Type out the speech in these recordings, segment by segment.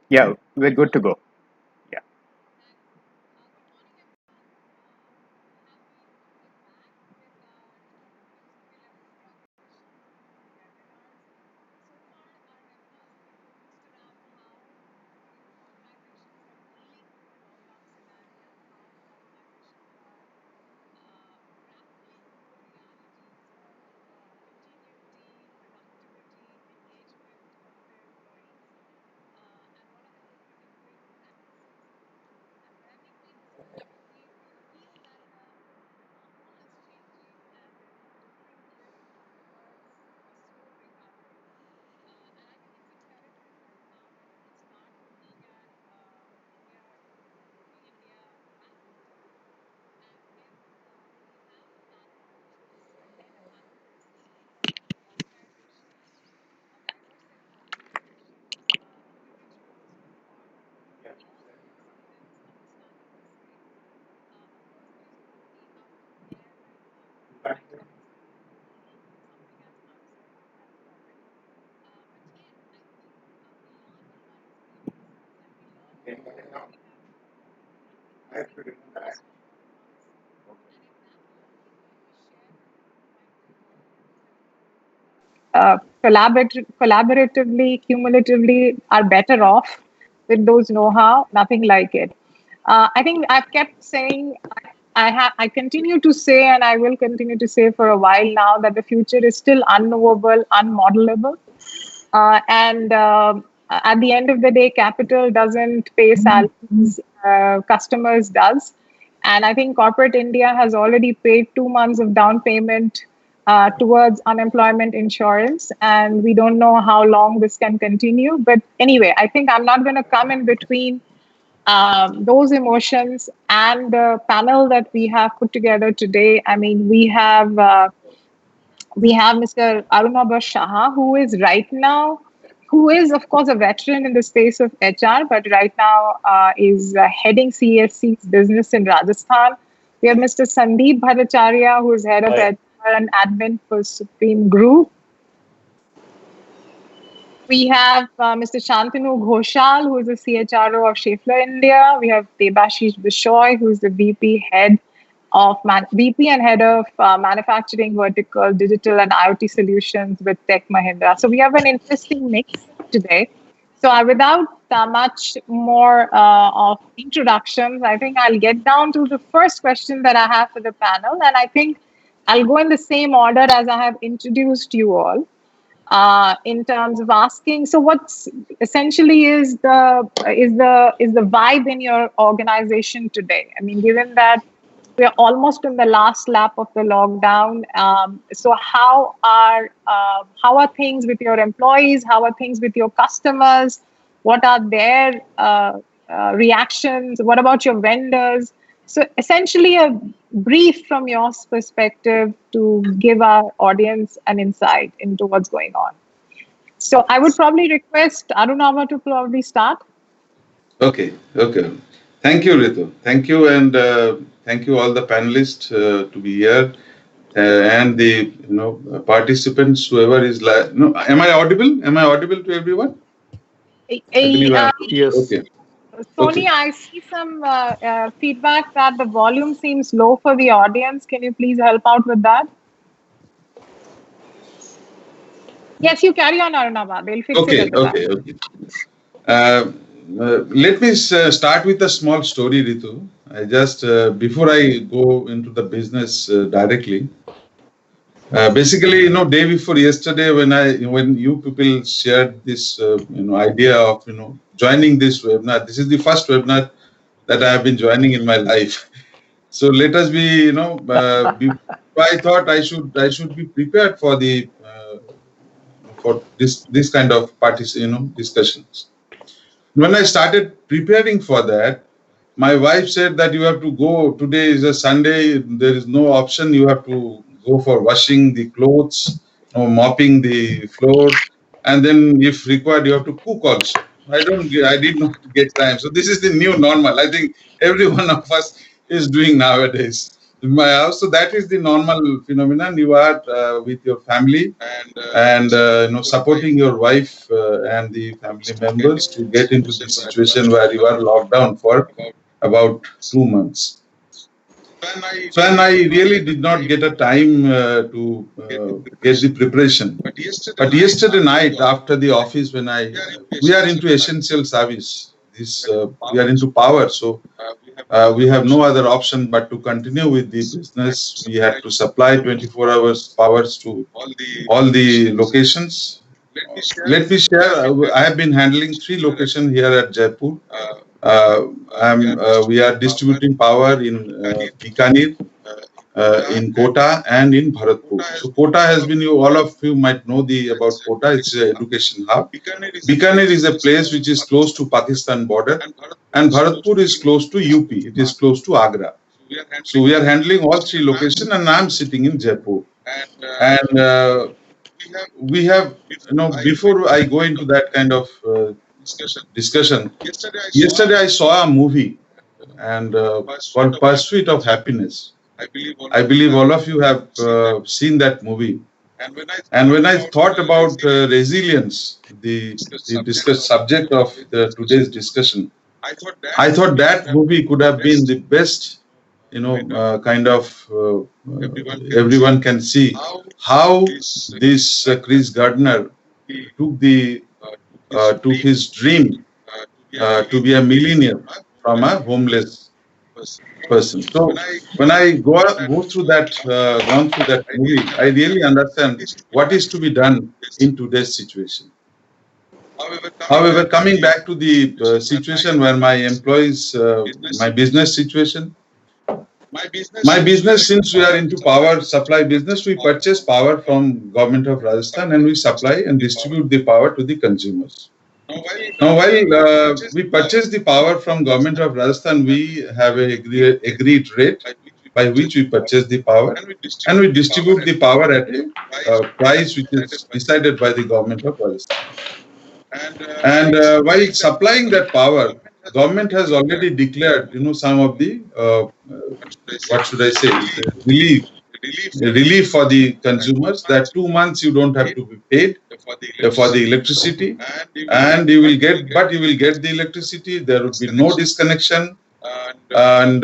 Yeah, we're good to go. Yeah. Collaboratively, cumulatively are better off with those know-how. Nothing like it. I think I've kept saying, I continue to say, and I will continue to say for a while now that the future is still unknowable, unmodelable, and at the end of the day, capital doesn't pay salaries, customers does. And I think corporate India has already paid 2 months of down payment towards unemployment insurance. And we don't know how long this can continue. But anyway, I think I'm not going to come in between those emotions and the panel that we have put together today. I mean, we have Mr. Arunabha Saha, who is right now, who is of course a veteran in the space of HR, but right now is heading CESC's business in Rajasthan. We have Mr. Sandeep Bhattacharya, who is head of HR and admin for Supreme Group. We have Mr. Santanu Ghoshal, who is the CHRO of Schaeffler India. We have Debasis Bisoi, who is the VP and head of manufacturing vertical, digital and IoT solutions with Tech Mahindra. So we have an interesting mix today. So without much more of introductions, I think I'll get down to the first question that I have for the panel, and I think I'll go in the same order as I have introduced you all. In terms of asking, so what's essentially is the vibe in your organization today? I mean, given that we're almost in the last lap of the lockdown, so how are things with your employees? How are things with your customers? What are their reactions? What about your vendors? So essentially, a brief from your perspective to give our audience an insight into what's going on. So I would probably request Arunabha to probably start. Okay. Thank you, Ritu. Thank you, and thank you all the panelists to be here, and the participants, whoever is like. No, am I audible? Am I audible to everyone? Yes. Okay. Sony, I see some feedback that the volume seems low for the audience. Can you please help out with that? Yes, you carry on, Arunabha. They'll fix it at the back. Okay. Let me start with a small story, Ritu. I just before I go into the business directly. Basically, day before yesterday, when you people shared this idea of joining this webinar, this is the first webinar that I have been joining in my life. So let us be, I thought I should be prepared for the for this kind of discussions. When I started preparing for that, my wife said that you have to go. Today is a Sunday. There is no option. You have to go for washing the clothes, mopping the floor, and then if required, you have to cook also. I did not get time. So this is the new normal. I think every one of us is doing nowadays. in my house. So that is the normal phenomenon. You are with your family and supporting your wife and the family members to get into the situation where you are locked down for about 2 months. So, and I really did not get a time to get the preparation. But yesterday night after the office, when we are into essential service, we are into power, so we have no other option but to continue with the business. We had to supply 24 hours powers to all the locations. Let me share. I have been handling 3 locations here at Jaipur. We are distributing power in Bikaner, in Kota, and in Bharatpur. So Kota has been, all of you might know about Kota. It's an education hub. Bikaner is a place which is close to Pakistan border, and Bharatpur is close to UP. It is close to Agra. So we are handling all 3 locations, and I'm sitting in Jaipur. And we have, before I go into that kind of discussion, yesterday I saw a movie and called Pursuit of Happiness. I believe all of you have seen that movie. And when I thought about resilience, the discussed subject of today's discussion, I thought that movie could have been the best, kind of everyone can see how this Chris Gardner took his dream to be a millionaire from a homeless person. So when I go through that, gone through that movie, I really understand what is to be done in today's situation. However, coming back to the situation where my employees, my business situation, my business, since we are into power supply business, we purchase power from government of Rajasthan and we supply and distribute the power to the consumers. Now, while we purchase the power from government of Rajasthan, we have a agreed rate by which we purchase the power, and we distribute the power at a price which is decided by the government of Rajasthan. And while supplying that power, government has already declared, some of the what should I say, relief for the consumers, that 2 months you don't have to be paid for the electricity, and you will get the electricity. There will be no disconnection, and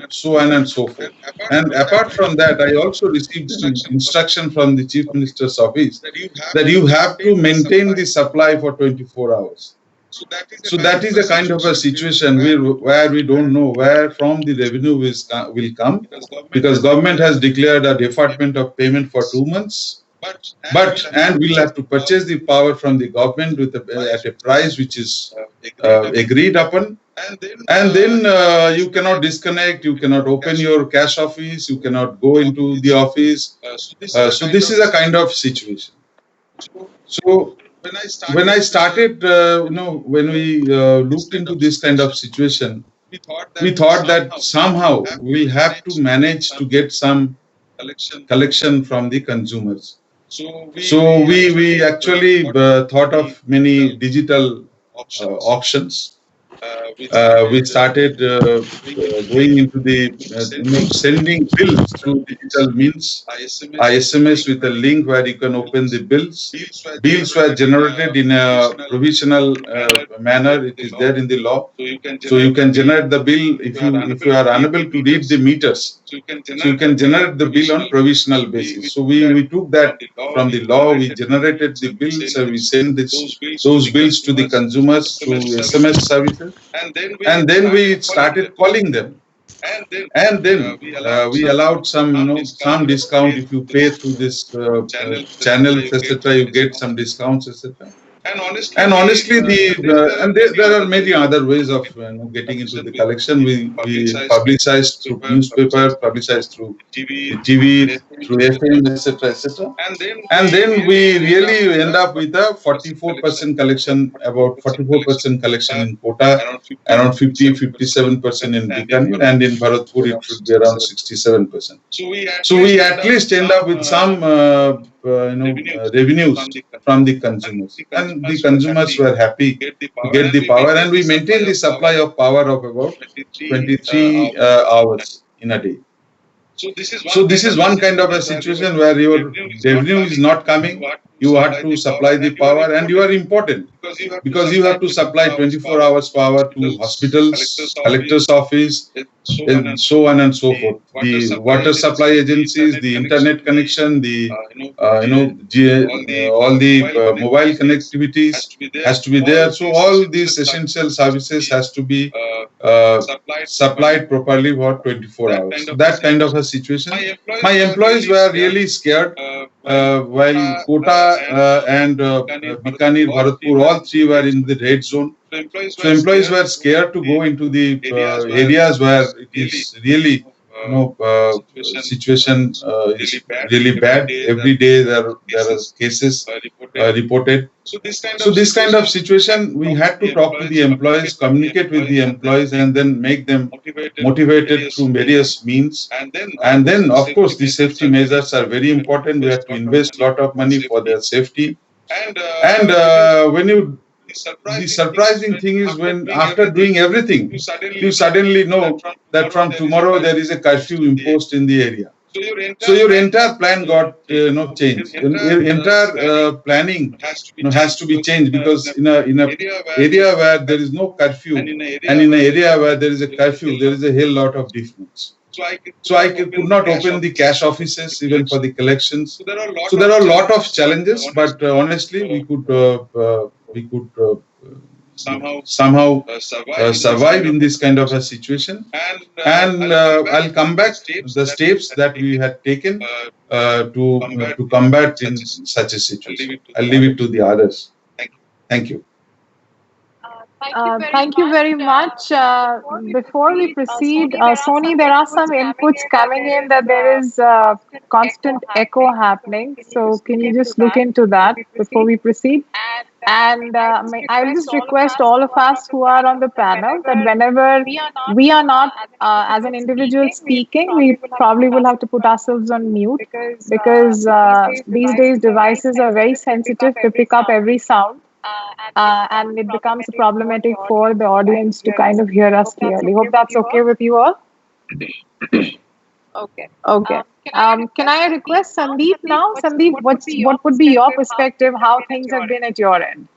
so on and so forth. And apart from that, I also received an instruction from the Chief Minister's office that you have to maintain the supply for 24 hours. So that is a kind of a situation where we don't know where from the revenue will come, because government has declared a deferment of payment for 2 months. And we'll have to purchase the power from the government at a price which is agreed upon. And then you cannot disconnect, you cannot open your cash office, you cannot go into the office. So this is a kind of situation. So when I started, when we looked into this kind of situation, we thought that somehow we have to manage to get some collection from the consumers. So we actually thought of many digital options. We started going into the sending bills through digital means, SMS with a link where you can open the bills. Bills were generated in a provisional manner. It is there in the law. So you can generate the bill if you are unable to read the meters. So you can generate the bill on provisional basis. So we took that from the law. We generated the bills. We send those bills to the consumers through SMS services. And then we started calling them, and then we allowed some discount if you pay through this channels, etc. You get some discounts, etc. And honestly, there are many other ways of getting into the collection. We publicized through newspaper, publicized through TV, through FM, etc., etc. And then we really end up with a 44% collection, about 44% collection in Kota, around 50-57% in Bikaner, and in Bharatpur it should be around 67%. So we at least end up with some revenues from the consumers, and the consumers were happy to get the power, and we maintain the supply of power of about 23 hours in a day. So this is one kind of a situation where your revenue is not coming. You have to supply the power, and you are important because you have to supply 24 hours power to hospitals, collector's office, and so on and so forth. The water supply agencies, the internet connection, the all the mobile connectivities has to be there. So all these essential services has to be uh, supplied properly for 24 hours. So that kind of a situation. My employees were really scared while Kota and Bikaner, Bharatpur, all three were in the red zone. So employees were scared to go into the areas where it is really, situation is really bad. Every day there are cases reported. So this kind of situation, we had to talk to the employees, communicate with the employees, and then make them motivated through various means. And then, of course, the safety measures are very important. We have to invest a lot of money for their safety. And the surprising thing is when after doing everything, you suddenly know that from tomorrow there is a curfew imposed in the area. So your entire plan got changed. Your entire planning has to be changed because in a area where there is no curfew and in an area where there is a curfew, there is a hell lot of difference. So I could not open the cash offices even for the collections. So there are a lot of challenges, but honestly, we could somehow survive in this kind of a situation. And I'll come back to the steps that we had taken to combat in such a situation. I'll leave it to the others. Thank you. Thank you very much. Before we proceed, Sony, there are some inputs coming in that there is constant echo happening. So can you just look into that before we proceed? And I'll just request all of us who are on the panel that whenever we are not, as an individual speaking, we probably will have to put ourselves on mute because these days devices are very sensitive to pick up every sound. And it becomes problematic for the audience to kind of hear us clearly. Hope that's okay with you all. Okay. Can I request Sandeep now? Sandeep, what would be your perspective? How things have been at your end?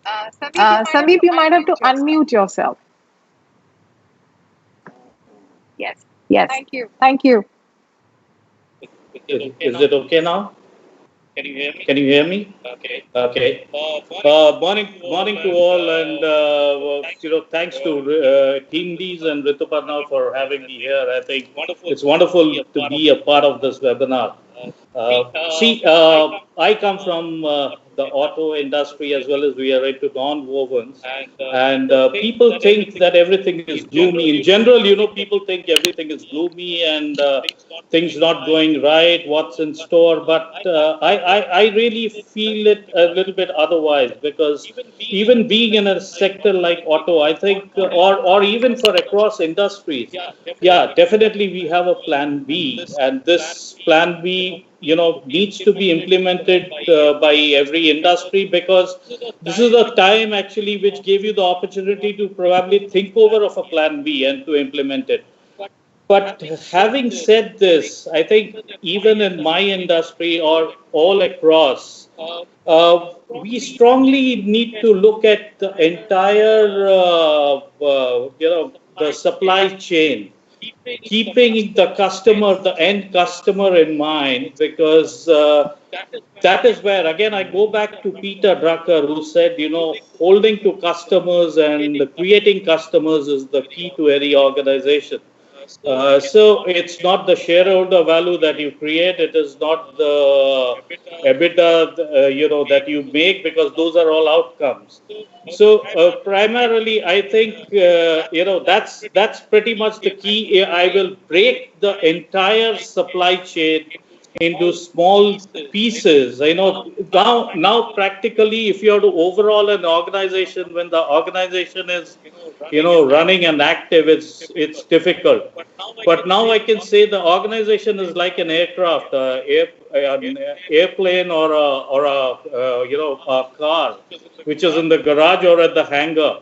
Sandeep, you might have to unmute yourself. Yes. Thank you. Is it okay now? Can you hear me? Okay. Morning to all, and thanks to TeamLease and Rituparna for having me here. I think it's wonderful to be a part of this webinar. I come from the auto industry as well as we are into non-wovens, and people think that everything is gloomy. In general, people think everything is gloomy and things not going right, what's in store. But I really feel it a little bit otherwise, because even being in a sector like auto, I think, or even for across industries, definitely we have a plan B, and this plan B needs to be implemented by every industry, because this is the time actually which gave you the opportunity to probably think over of a plan B and to implement it. But having said this, I think even in my industry or all across, we strongly need to look at the entire, the supply chain, keeping the customer, the end customer in mind, because that is where, again, I go back to Peter Drucker, who said, holding to customers and creating customers is the key to any organization. So it's not the shareholder value that you create, it is not the EBITDA, that you make, because those are all outcomes. So primarily, I think, that's pretty much the key. I will break the entire supply chain into small pieces. Now practically, if you have to overhaul an organization, when the organization is running and active, it's difficult. But now I can say the organization is like an aircraft, an airplane or a car, which is in the garage or at the hangar.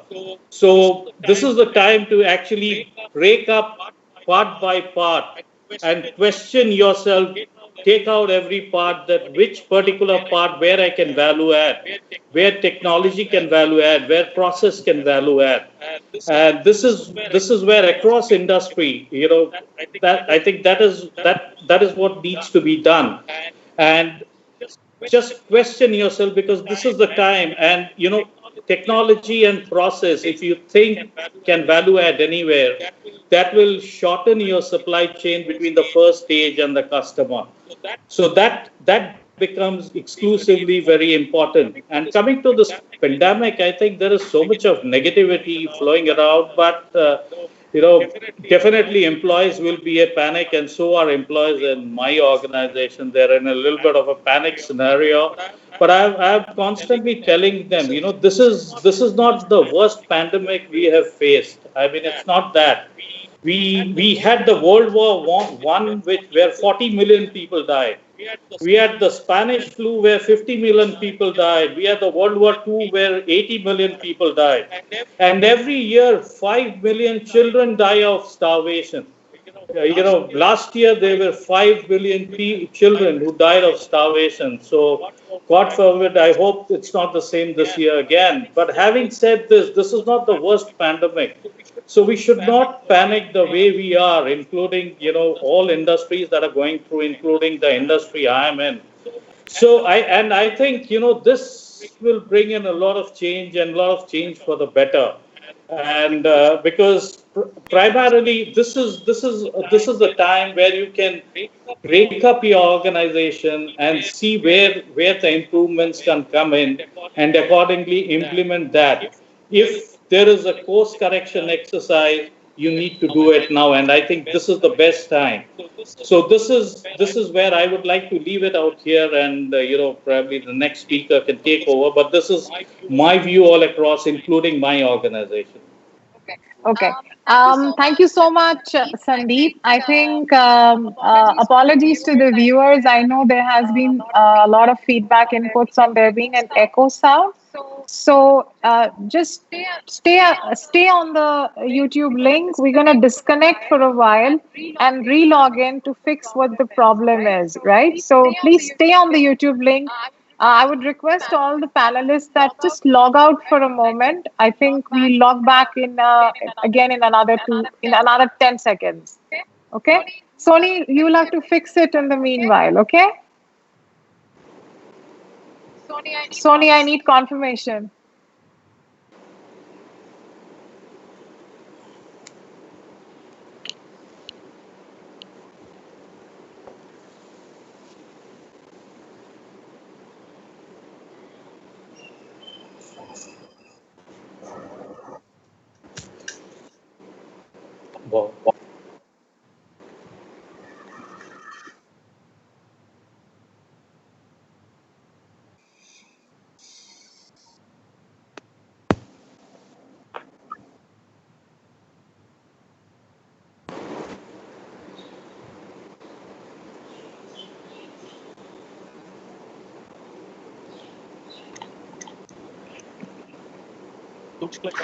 So this is the time to actually break up part by part and question yourself. Take out every part, that which particular part where I can value add, where technology can value add, where process can value add. And this is where across industry, that I think that is what needs to be done. And just question yourself, because this is the time. And technology and process, if you think can value add anywhere, that will shorten your supply chain between the first stage and the customer. So that becomes exclusively very important. And coming to this pandemic, I think there is so much of negativity flowing around, but definitely employees will be a panic, and so are employees in my organization. They're in a little bit of a panic scenario. But I'm constantly telling them, this is not the worst pandemic we have faced. I mean, it's not that. We had the World War One, where 40 million people died. We had the Spanish flu where 50 million people died. We had the World War II where 80 million people died. And every year, 5 million children die of starvation. Last year there were 5 million children who died of starvation. So, God forbid, I hope it's not the same this year again. But having said this is not the worst pandemic. So we should not panic the way we are, including, all industries that are going through, including the industry I am in. So I think, this will bring in a lot of change, and a lot of change for the better. And because primarily this is the time where you can break up your organization and see where the improvements can come in, and accordingly implement that. If there is a course correction exercise, you need to do it now, and I think this is the best time. So this is where I would like to leave it out here, and probably the next speaker can take over. But this is my view all across, including my organization. Okay. Thank you so much, Sandeep. I think apologies to the viewers. I know there has been a lot of feedback inputs on there being an echo sound. So just stay on the YouTube link. We're going to disconnect for a while and re-log in to fix what the problem is, right? So please stay on the YouTube link. I would request all the panelists that just log out for a moment. I think we log back in again in another 10 seconds. Okay, Sony, you will have to fix it in the meanwhile. Okay, Sony, I need confirmation. Wow.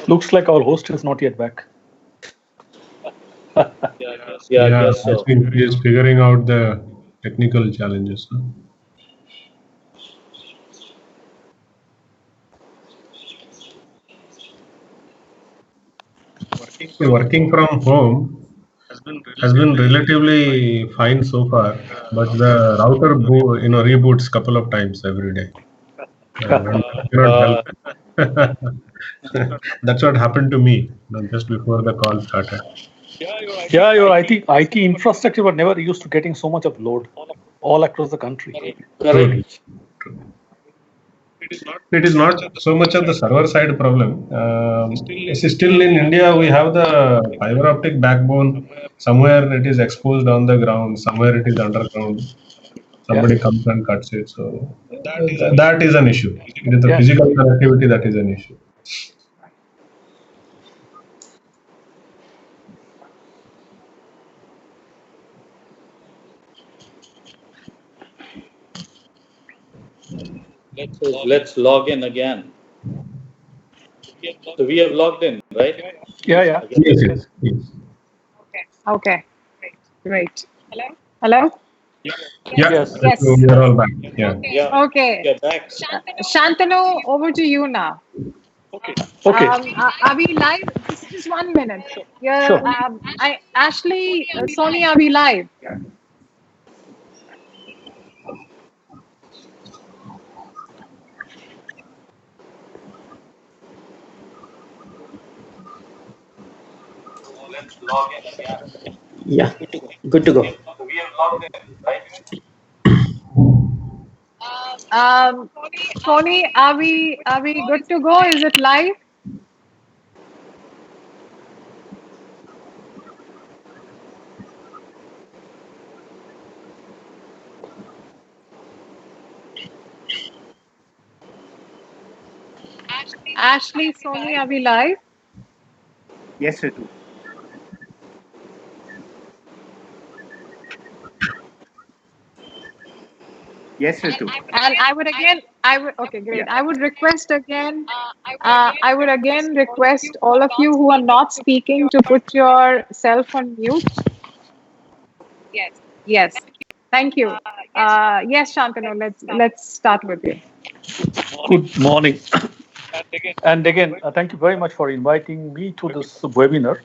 Looks like our host is not yet back. Yeah, I guess so. I think he is figuring out the technical challenges. Working from home has been relatively fine so far, but the router reboots couple of times every day. That's what happened to me just before the call started. Yeah, your IT infrastructure was never used to getting so much of load all across the country. Correct. True. It is not so much of the server side problem. Still in India, we have the fiber optic backbone. Somewhere it is exposed on the ground, somewhere it is underground. Somebody comes and cuts it. So that is an issue. It is the physical connectivity that is an issue. Let's log in again. So we have logged in, right? Yeah. Yes. Okay. Great. Hello? Yeah. Yes. Yes. We are all back. Yeah. Yeah. Okay. You're back. Shantanu, over to you now. Okay. Are we live? Just 1 minute. Yeah. Sure. Ashley, Sony, are we live? Let's log in again. Yeah, good to go. So we have logged in, right? Sony, are we good to go? Is it live? Ashley, Sony, are we live? Yes, Ritu. Yes, Ritu. And okay, great. Yeah. I would request again, request all of you who are not speaking to put yourself on mute. Yes. Thank you. Yes, Shantanu, let's start with you. Good morning. And again, thank you very much for inviting me to this webinar.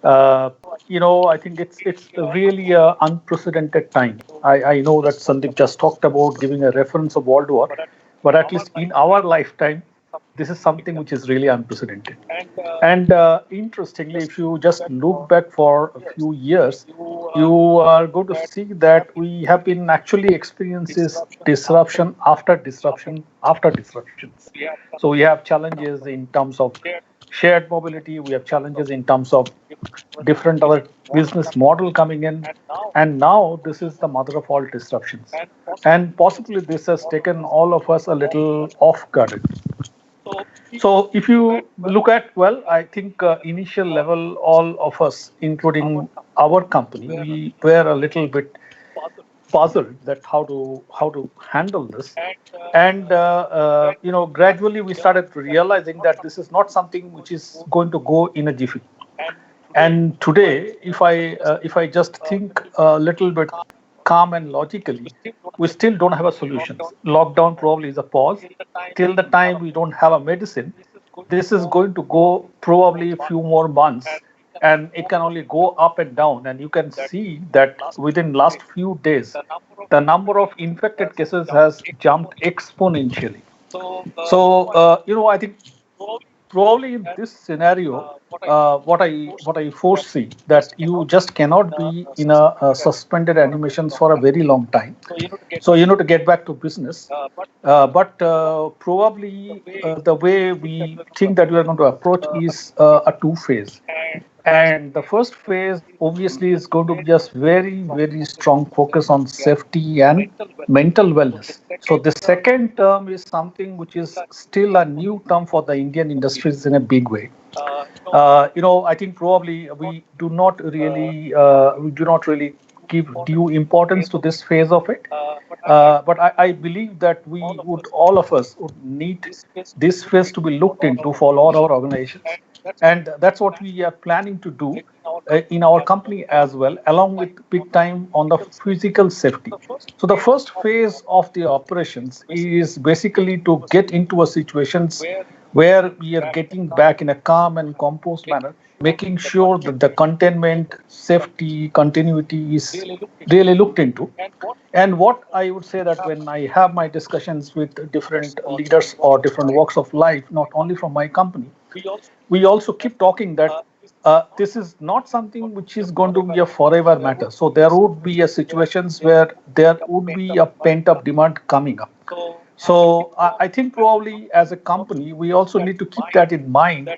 I think it's really an unprecedented time. I know that Sandeep just talked about giving a reference of World War, but at least in our lifetime, this is something which is really unprecedented. And interestingly, if you just look back for a few years, you are going to see that we have been actually experiencing disruption after disruption after disruptions. So we have challenges in terms of shared mobility, we have challenges in terms of different other business model coming in, and now this is the mother of all disruptions. And possibly this has taken all of us a little off guard. So if you look at, well, I think initial level, all of us, including our company, we were a little bit puzzled that how to handle this, and gradually we started realizing that this is not something which is going to go in a jiffy. And today, if I just think a little bit calm and logically, we still don't have a solution. Lockdown probably is a pause. Till the time we don't have a medicine, this is going to go probably a few more months, and it can only go up and down. And you can see that within last few days, the number of infected cases has jumped exponentially. So I think probably in this scenario, what I foresee that you just cannot be in a suspended animations for a very long time. So to get back to business, but probably the way we think that we are going to approach is a two-phase. And the first phase obviously is going to be just very, very strong focus on safety and mental wellness. So the second term is something which is still a new term for the Indian industries in a big way. I think probably we do not really give due importance to this phase of it. But I believe that we would, all of us would need this phase to be looked into for all our organizations. And that's what we are planning to do in our company as well, along with big time on the physical safety. So the first phase of the operations is basically to get into a situations where we are getting back in a calm and composed manner, making sure that the containment, safety, continuity is really looked into. And what I would say that when I have my discussions with different leaders or different walks of life, not only from my company, we also keep talking that this is not something which is going to be a forever matter. So there would be a situations where there would be a pent-up demand coming up. So I think probably as a company, we also need to keep that in mind,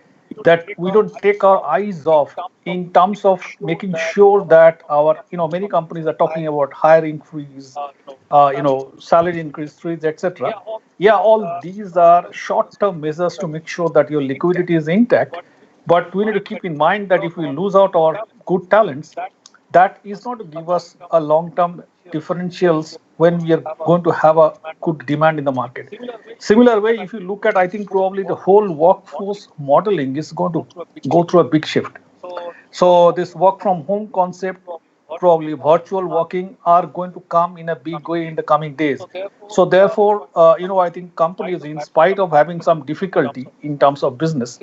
that we don't take our eyes off in terms of making sure that our, many companies are talking about hiring freeze, salary increase freeze, etc. Yeah, all these are short-term measures to make sure that your liquidity is intact. But we need to keep in mind that if we lose out our good talents, that is not to give us a long-term differentials when we are going to have a good demand in the market. Similar way, if you look at, I think probably the whole workforce modeling is going to go through a big shift. So this work from home concept, probably virtual working, are going to come in a big way in the coming days. So therefore, I think companies, in spite of having some difficulty in terms of business,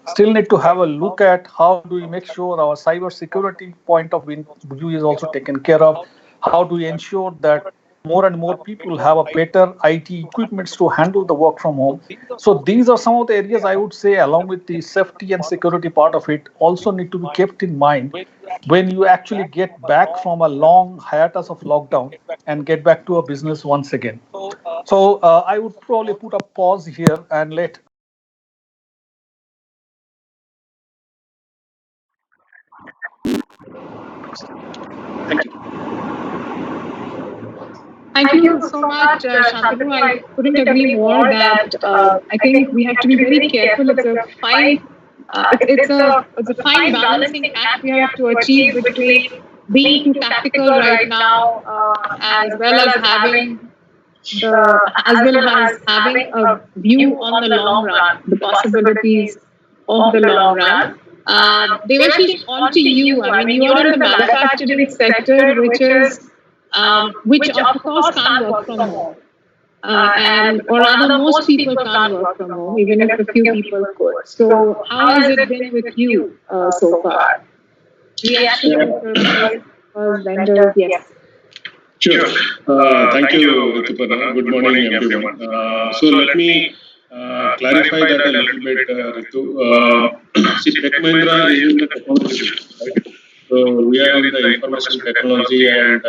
still need to have a look at how do we make sure our cyber security point of view is also taken care of. How do we ensure that more and more people have a better IT equipments to handle the work from home. So these are some of the areas I would say, along with the safety and security part of it, also need to be kept in mind when you actually get back from a long hiatus of lockdown and get back to a business once again. So I would probably put a pause here and let. Thank you. Thank you so much, Shantanu. I couldn't agree more that I think we have to be very careful. It's a fine, it's a fine balancing act we have to achieve between being too tactical right now, as well as having a view on the long run, the possibilities of the long run. Devashish, on to you. I mean, you are in the manufacturing sector, which of course can't work from home. And or rather, most people can't work from home, even if a few people could. So, how has it been with you so far? Reaction to vendors, yes. Sure. Thank you, Rituparna. Good morning, everyone. So let me clarify that a little bit, Ritu. See, Tech Mahindra is in the technology business, right? So we are in the information technology and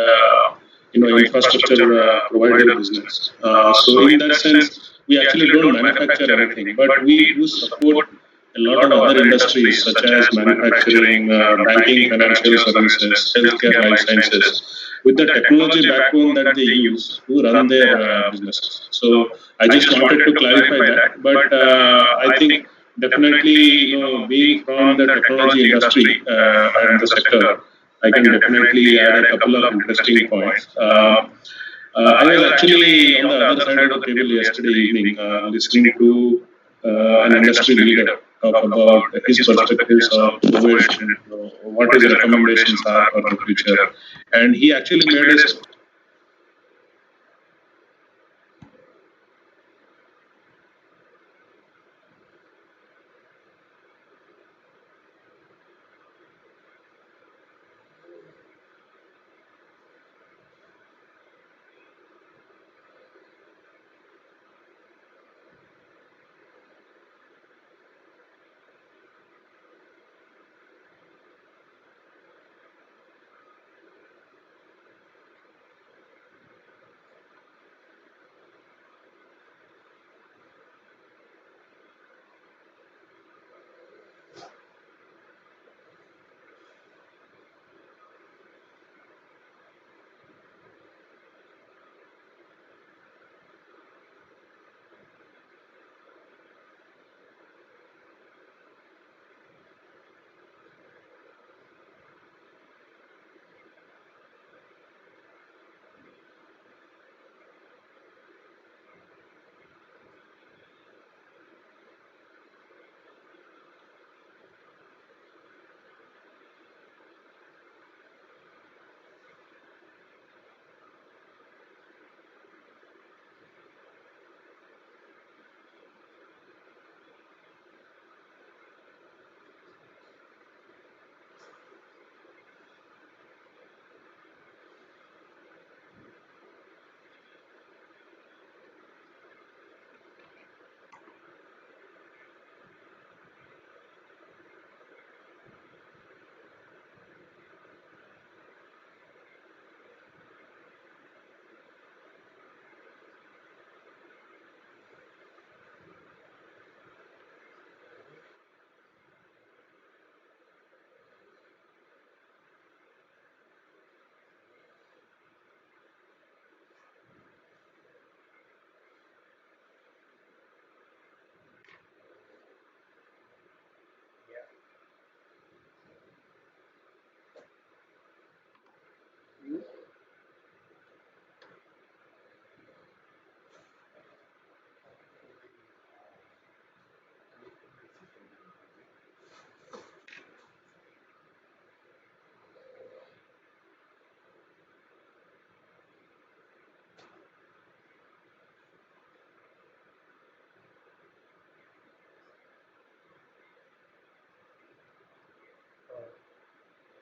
infrastructure provider business. So in that sense, we actually don't manufacture anything, but we do support a lot of other industries such as manufacturing, banking, financial services, healthcare, life sciences, with the technology backbone that they use to run their businesses. So I just wanted to clarify that. But I think definitely, being from the technology industry and the sector, I can definitely add a couple of interesting points. I was actually on the other side of the table yesterday evening, listening to an industry leader talk about his perspectives of COVID and what his recommendations are for the future. And he actually made a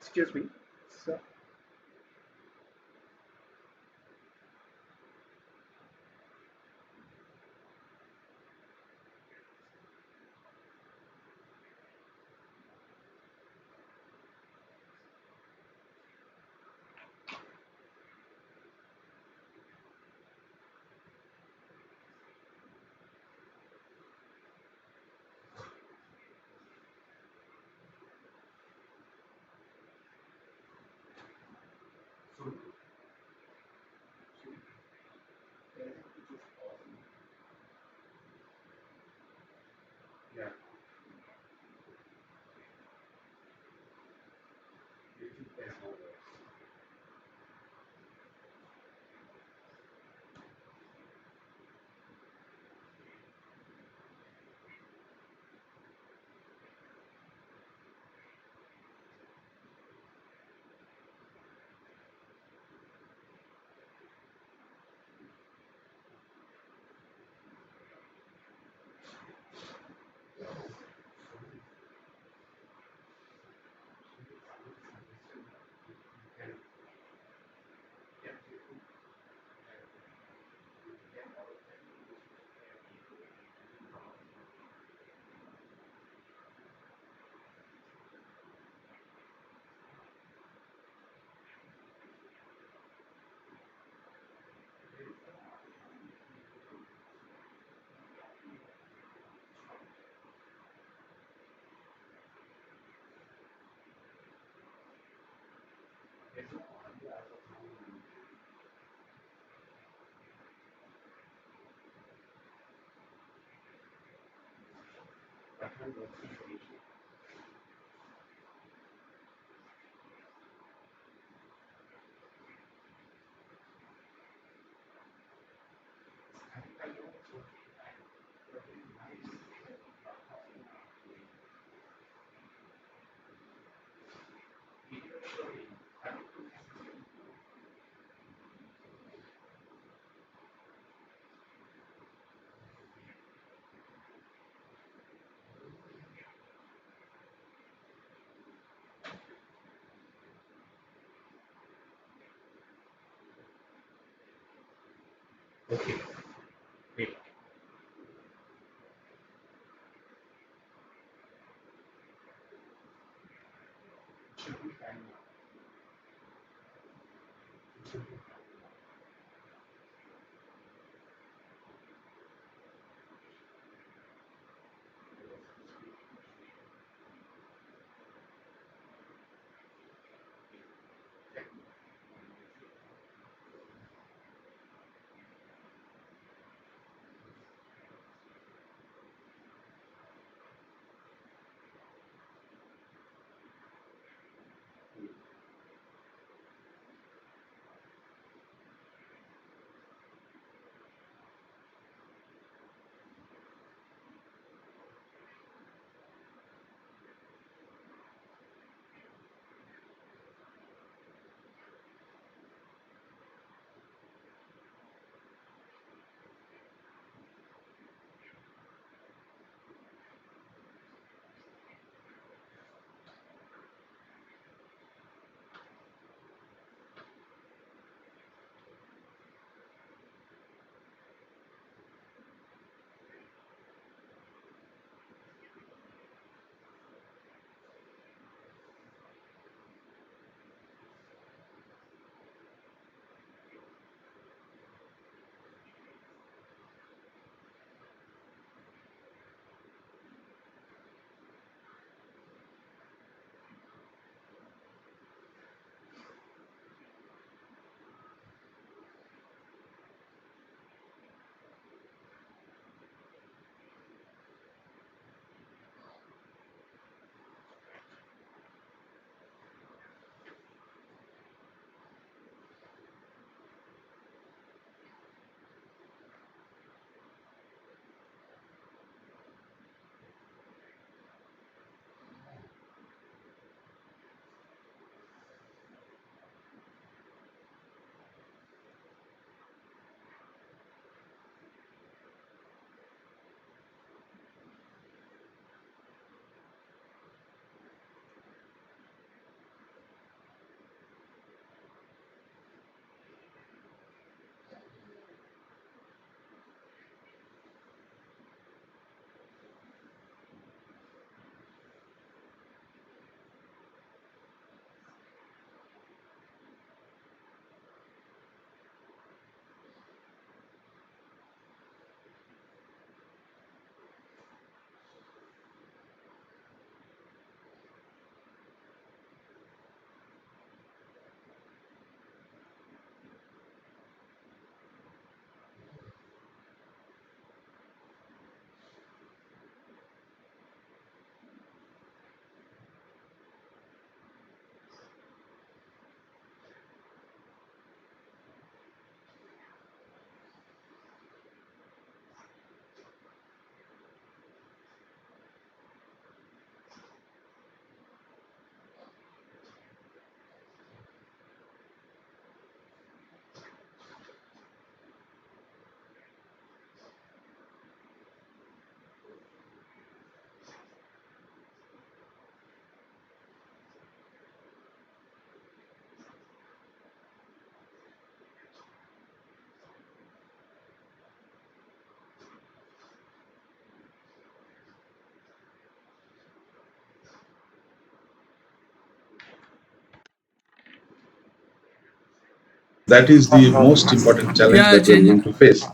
Excuse me. So, yeah. Okay. Great. Should be fine now. That is the most important challenge that we are going to face.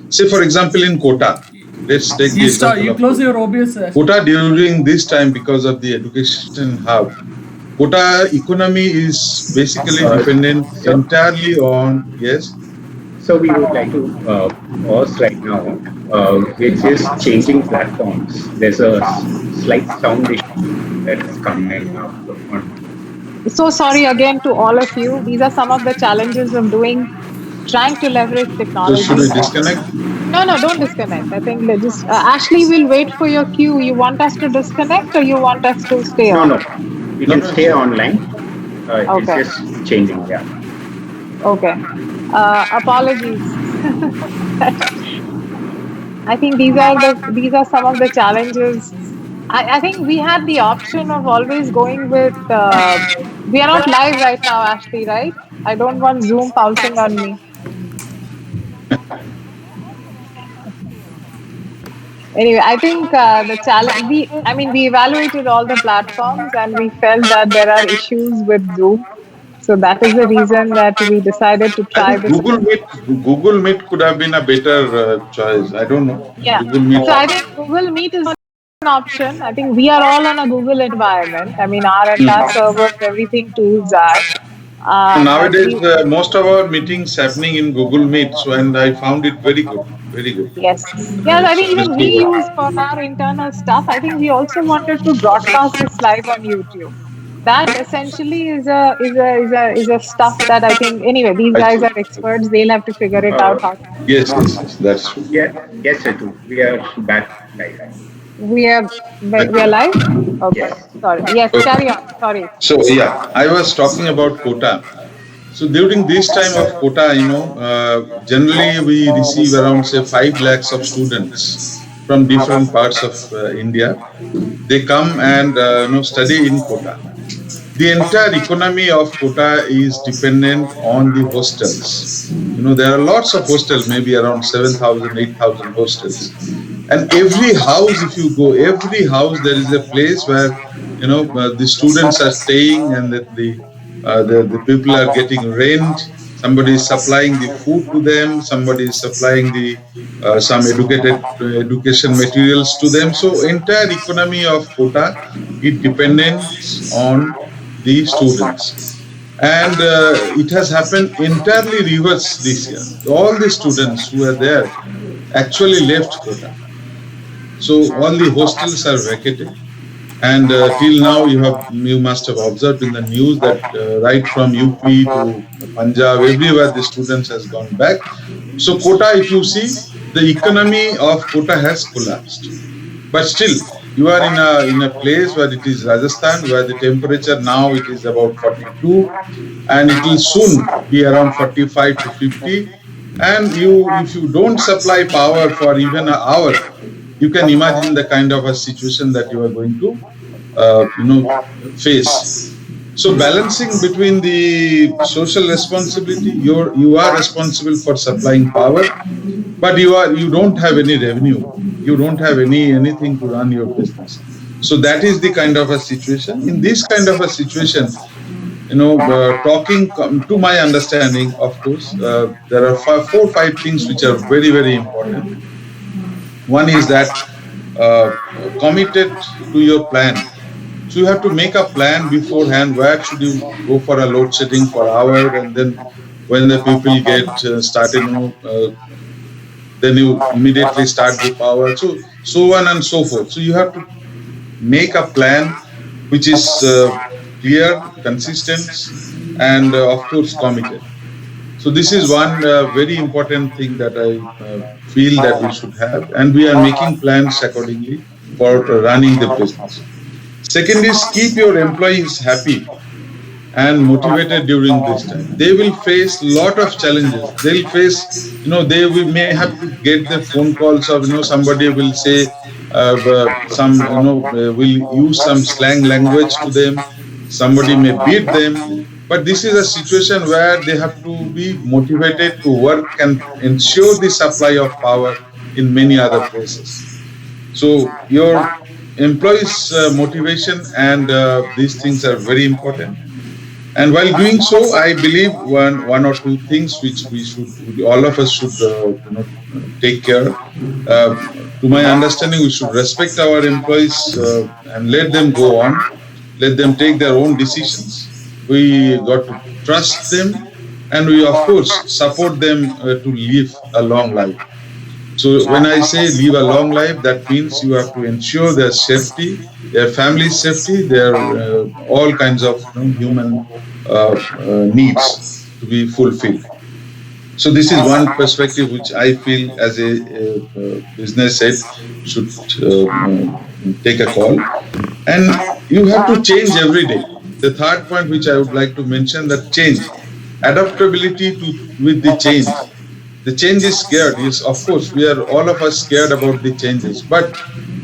Say, for example, in Kota, let's take the example You of close your OBS. Kota during this time because of the education hub. Kota economy is basically dependent entirely on, yes. So we would like to pause right now. We're just changing platforms. There's a slight sound issue that's coming up on. So sorry again to all of you. These are some of the challenges of trying to leverage So should we technology. disconnect? No, don't disconnect. I think just Ashley will wait for your cue. You want us to disconnect or you want us to stay No, on? no, we can stay online. It's Okay. just changing. Yeah. Okay. Apologies. I think these are some of the challenges. I think we had the option of always going with. We are not live right now, Ashley. Right? I don't want Zoom pouncing on me. Anyway, I think the challenge. We evaluated all the platforms and we felt that there are issues with Zoom. So that is the reason that we decided to I try think this. Google Meet could have been a better choice. I don't know. Yeah. Google Meet. So I think Google Meet is an option. I think we are all on a Google environment. I mean, our entire servers, everything tools are. But Nowadays, most of our meetings happening in Google Meet, so and I found it very good, very good. yes. Yeah, I think even we use for our internal stuff. I think we also wanted to broadcast this live on YouTube. That essentially is a stuff that I think anyway, these guys are experts. They'll have to figure it out how. Yes, that's true. Yeah, yes, Ritu. We are back live. We are live? Okay. Yes. Sorry. Yes, carry on. Sorry. So yeah, I was talking about quota. So during this time of quota, generally we receive around say 5 lakhs of students from different parts of India. They come and study in quota. The entire economy of Kota is dependent on the hostels. There are lots of hostels, maybe around 7,000, 8,000 hostels. And every house, if you go, every house, there is a place where, the students are staying and that the people are getting rent. Somebody is supplying the food to them. Somebody is supplying the some education materials to them. So entire economy of Kota is dependent on the students. And it has happened entirely reverse this year. All the students who are there actually left Kota. So all the hostels are vacated. And till now, you must have observed in the news that right from UP to Punjab, everywhere the students has gone back. So Kota, if you see, the economy of Kota has collapsed. But still, you are in a place where it is Rajasthan, where the temperature now it is about 42, and it will soon be around 45 to 50. And if you don't supply power for even an hour, you can imagine the kind of a situation that you are going to face. So balancing between the social responsibility, you are responsible for supplying power, but you don't have any revenue. You don't have anything to run your business. So that is the kind of a situation. In this kind of a situation, talking to my understanding, of course, there are 4 or 5 things which are very, very important. One is that committed to your plan. So you have to make a plan beforehand. Where should you go for a load setting for hour, and then when the people get started, then you immediately start the power. So on and so forth. So you have to make a plan which is clear, consistent, and of course committed. So this is one very important thing that I feel that we should have, and we are making plans accordingly for running the business. Second is keep your employees happy and motivated during this time. They will face a lot of challenges. They'll face, we may have to get the phone calls of, somebody will say, will use some slang language to them. Somebody may beat them. But this is a situation where they have to be motivated to work and ensure the supply of power in many other places. So your employees' motivation and these things are very important. And while doing so, I believe one or two things which all of us should take care. Uh, to my understanding, we should respect our employees and let them go on, let them take their own decisions. We got to trust them, and we of course support them to live a long life. So when I say live a long life, that means you have to ensure their safety, their family's safety, their all kinds of human needs to be fulfilled. So this is one perspective which I feel as a business head should take a call. And you have to change every day. The third point which I would like to mention, that change, adaptability with the change. The change is scared. Yes, of course, we are all of us scared about the changes. But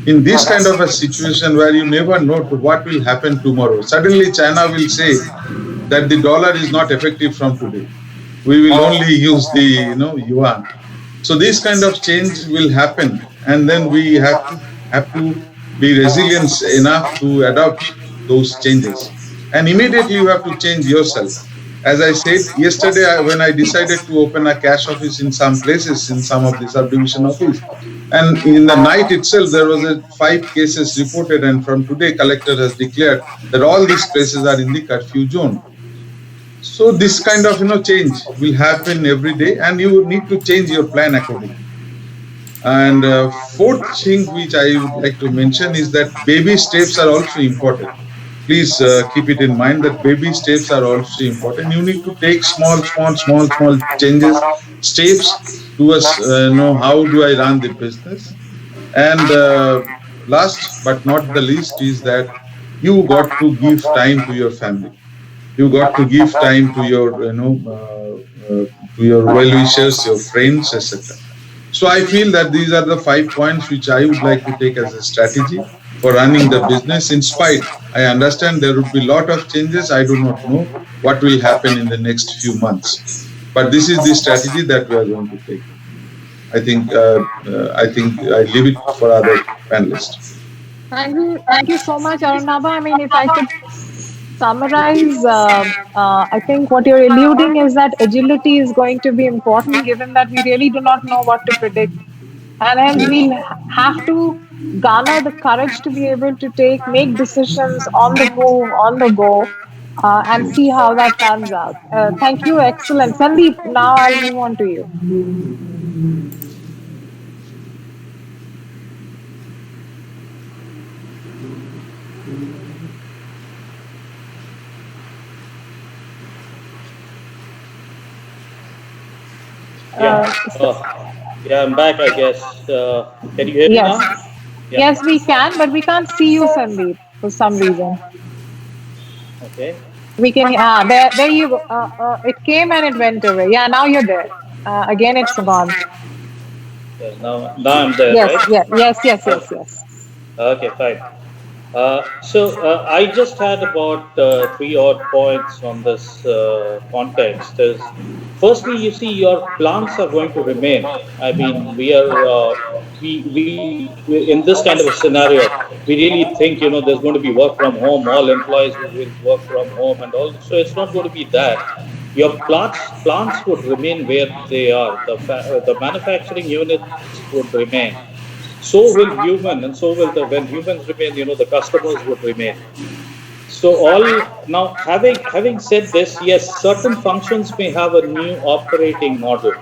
in this kind of a situation where you never know what will happen tomorrow, suddenly China will say that the dollar is not effective from today. We will only use the yuan. So this kind of change will happen, and then we have to be resilient enough to adopt those changes. And immediately you have to change yourself. As I said yesterday, when I decided to open a cash office in some places, in some of the subdivision office, and in the night itself, there was 5 cases reported, and from today, collector has declared that all these places are in the curfew zone. So this kind of change will happen every day, and you need to change your plan accordingly. And fourth thing which I would like to mention is that baby steps are also important. Please keep it in mind that baby steps are also important. You need to take small changes, steps towards how do I run the business. And last but not the least is that you got to give time to your family. You got to give time to your to your well-wishers, your friends, etc. So I feel that these are the 5 points which I would like to take as a strategy for running the business. In spite, I understand there would be a lot of changes. I do not know what will happen in the next few months, but this is the strategy that we are going to take. I think I leave it for other panelists. Thank you so much, Arunabha. I mean, if I could summarize, I think what you're alluding is that agility is going to be important, given that we really do not know what to predict. And hence, we'll have to garner the courage to be able to make decisions on the move, on the go, and see how that pans out. Thank you. Excellent. Sandeep, now I'll move on to you. Yeah, I'm back, I guess. Can you hear me now? Yeah. Yes, we can, but we can't see you, Sandeep, for some reason. Okay. We can. There you go. It came and it went away. Yeah, now you're there. Again, it's gone. Yeah, now I'm there, yes, right? Yes. Okay, fine. So I just had about 3 odd points on this context. Firstly, you see, your plants are going to remain. I mean, we are we in this kind of a scenario, we really think there's going to be work from home. All employees will work from home, and all. So it's not going to be that. Your plants would remain where they are. The manufacturing units would remain. So will human, and so will when humans remain, the customers would remain. So now having said this, yes, certain functions may have a new operating model,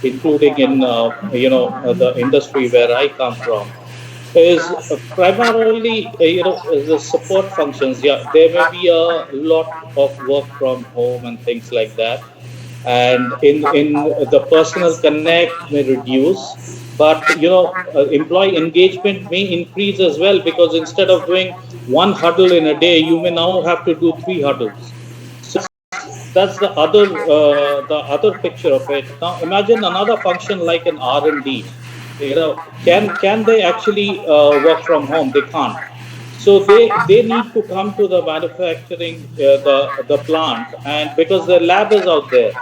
including in the industry where I come from, is primarily the support functions. Yeah, there may be a lot of work from home and things like that, and in the personal connect may reduce. But employee engagement may increase as well, because instead of doing 1 huddle in a day, you may now have to do 3 huddles. So that's the other picture of it. Now imagine another function like an R&D. Can they actually work from home? They can't. So they need to come to the manufacturing the plant, and because the lab is out there.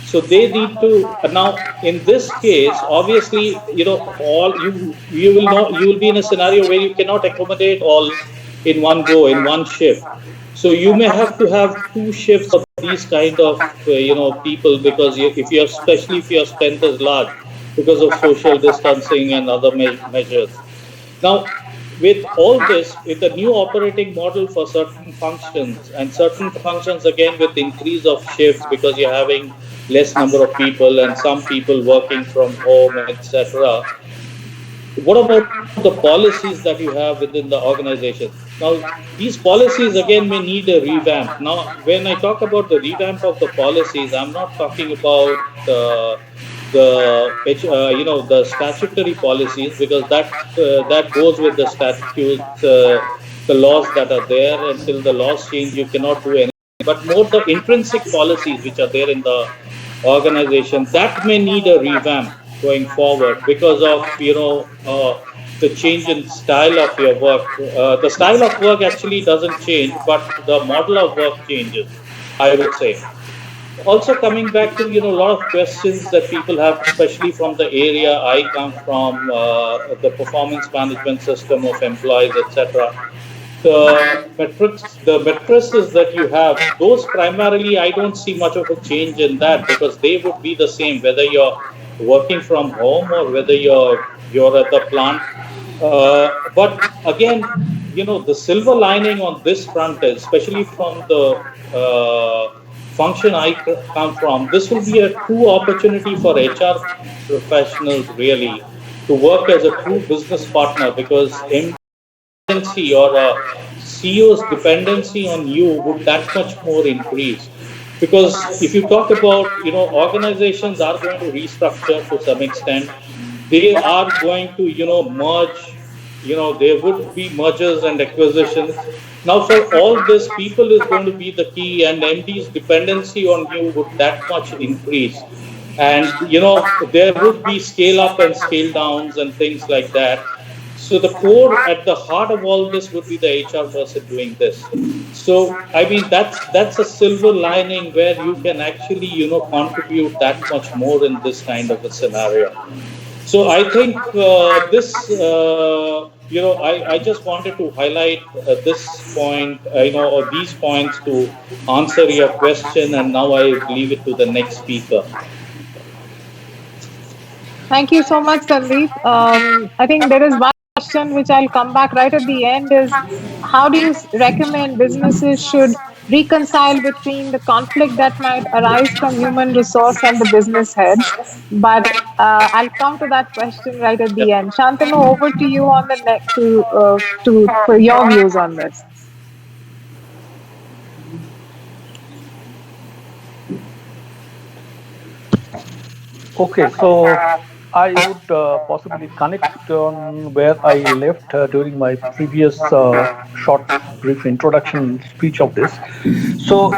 So they need to now. In this case, obviously, all you will be in a scenario where you cannot accommodate all in one go in one shift. So you may have to have two shifts for these kind of people, because especially if your strength is large because of social distancing and other measures. Now, with all this, with a new operating model for certain functions, and certain functions again with increase of shifts because you're having less number of people and some people working from home, etc. What about the policies that you have within the organization? Now, these policies again may need a revamp. Now, when I talk about the revamp of the policies, I'm not talking about the statutory policies, because that goes with the statutes, the laws that are there. Until the laws change, you cannot do anything. But more the intrinsic policies which are there in the organization, that may need a revamp going forward, because of the change in style of your work. The style of work actually doesn't change, but the model of work changes, I would say. Also, coming back to a lot of questions that people have, especially from the area I come from, the performance management system of employees, etc. The matrices that you have, those primarily I don't see much of a change in that, because they would be the same whether you're working from home or whether you're at the plant. But again, the silver lining on this front is, especially from the function I come from, this will be a true opportunity for HR professionals really to work as a true business partner, because dependency or a CEO's dependency on you would that much more increase. Because if you talk about, organizations are going to restructure to some extent. They are going to, merge, there would be mergers and acquisitions. Now, for all this, people is going to be the key, and MD's dependency on you would that much increase. And, there would be scale up and scale downs and things like that. So the core at the heart of all this would be the HR person doing this. So, I mean, that's a silver lining where you can actually, contribute that much more in this kind of a scenario. So I think I just wanted to highlight this point, or these points to answer your question, and now I leave it to the next speaker. Thank you so much, Sandeep. I think there is one question which I'll come back right at the end is, how do you recommend businesses should reconcile between the conflict that might arise from human resource and the business heads? But I'll come to that question right at the end. Santanu, over to you on the for your views on this. Okay, so I would possibly connect on where I left during my previous short, brief introduction speech of this. So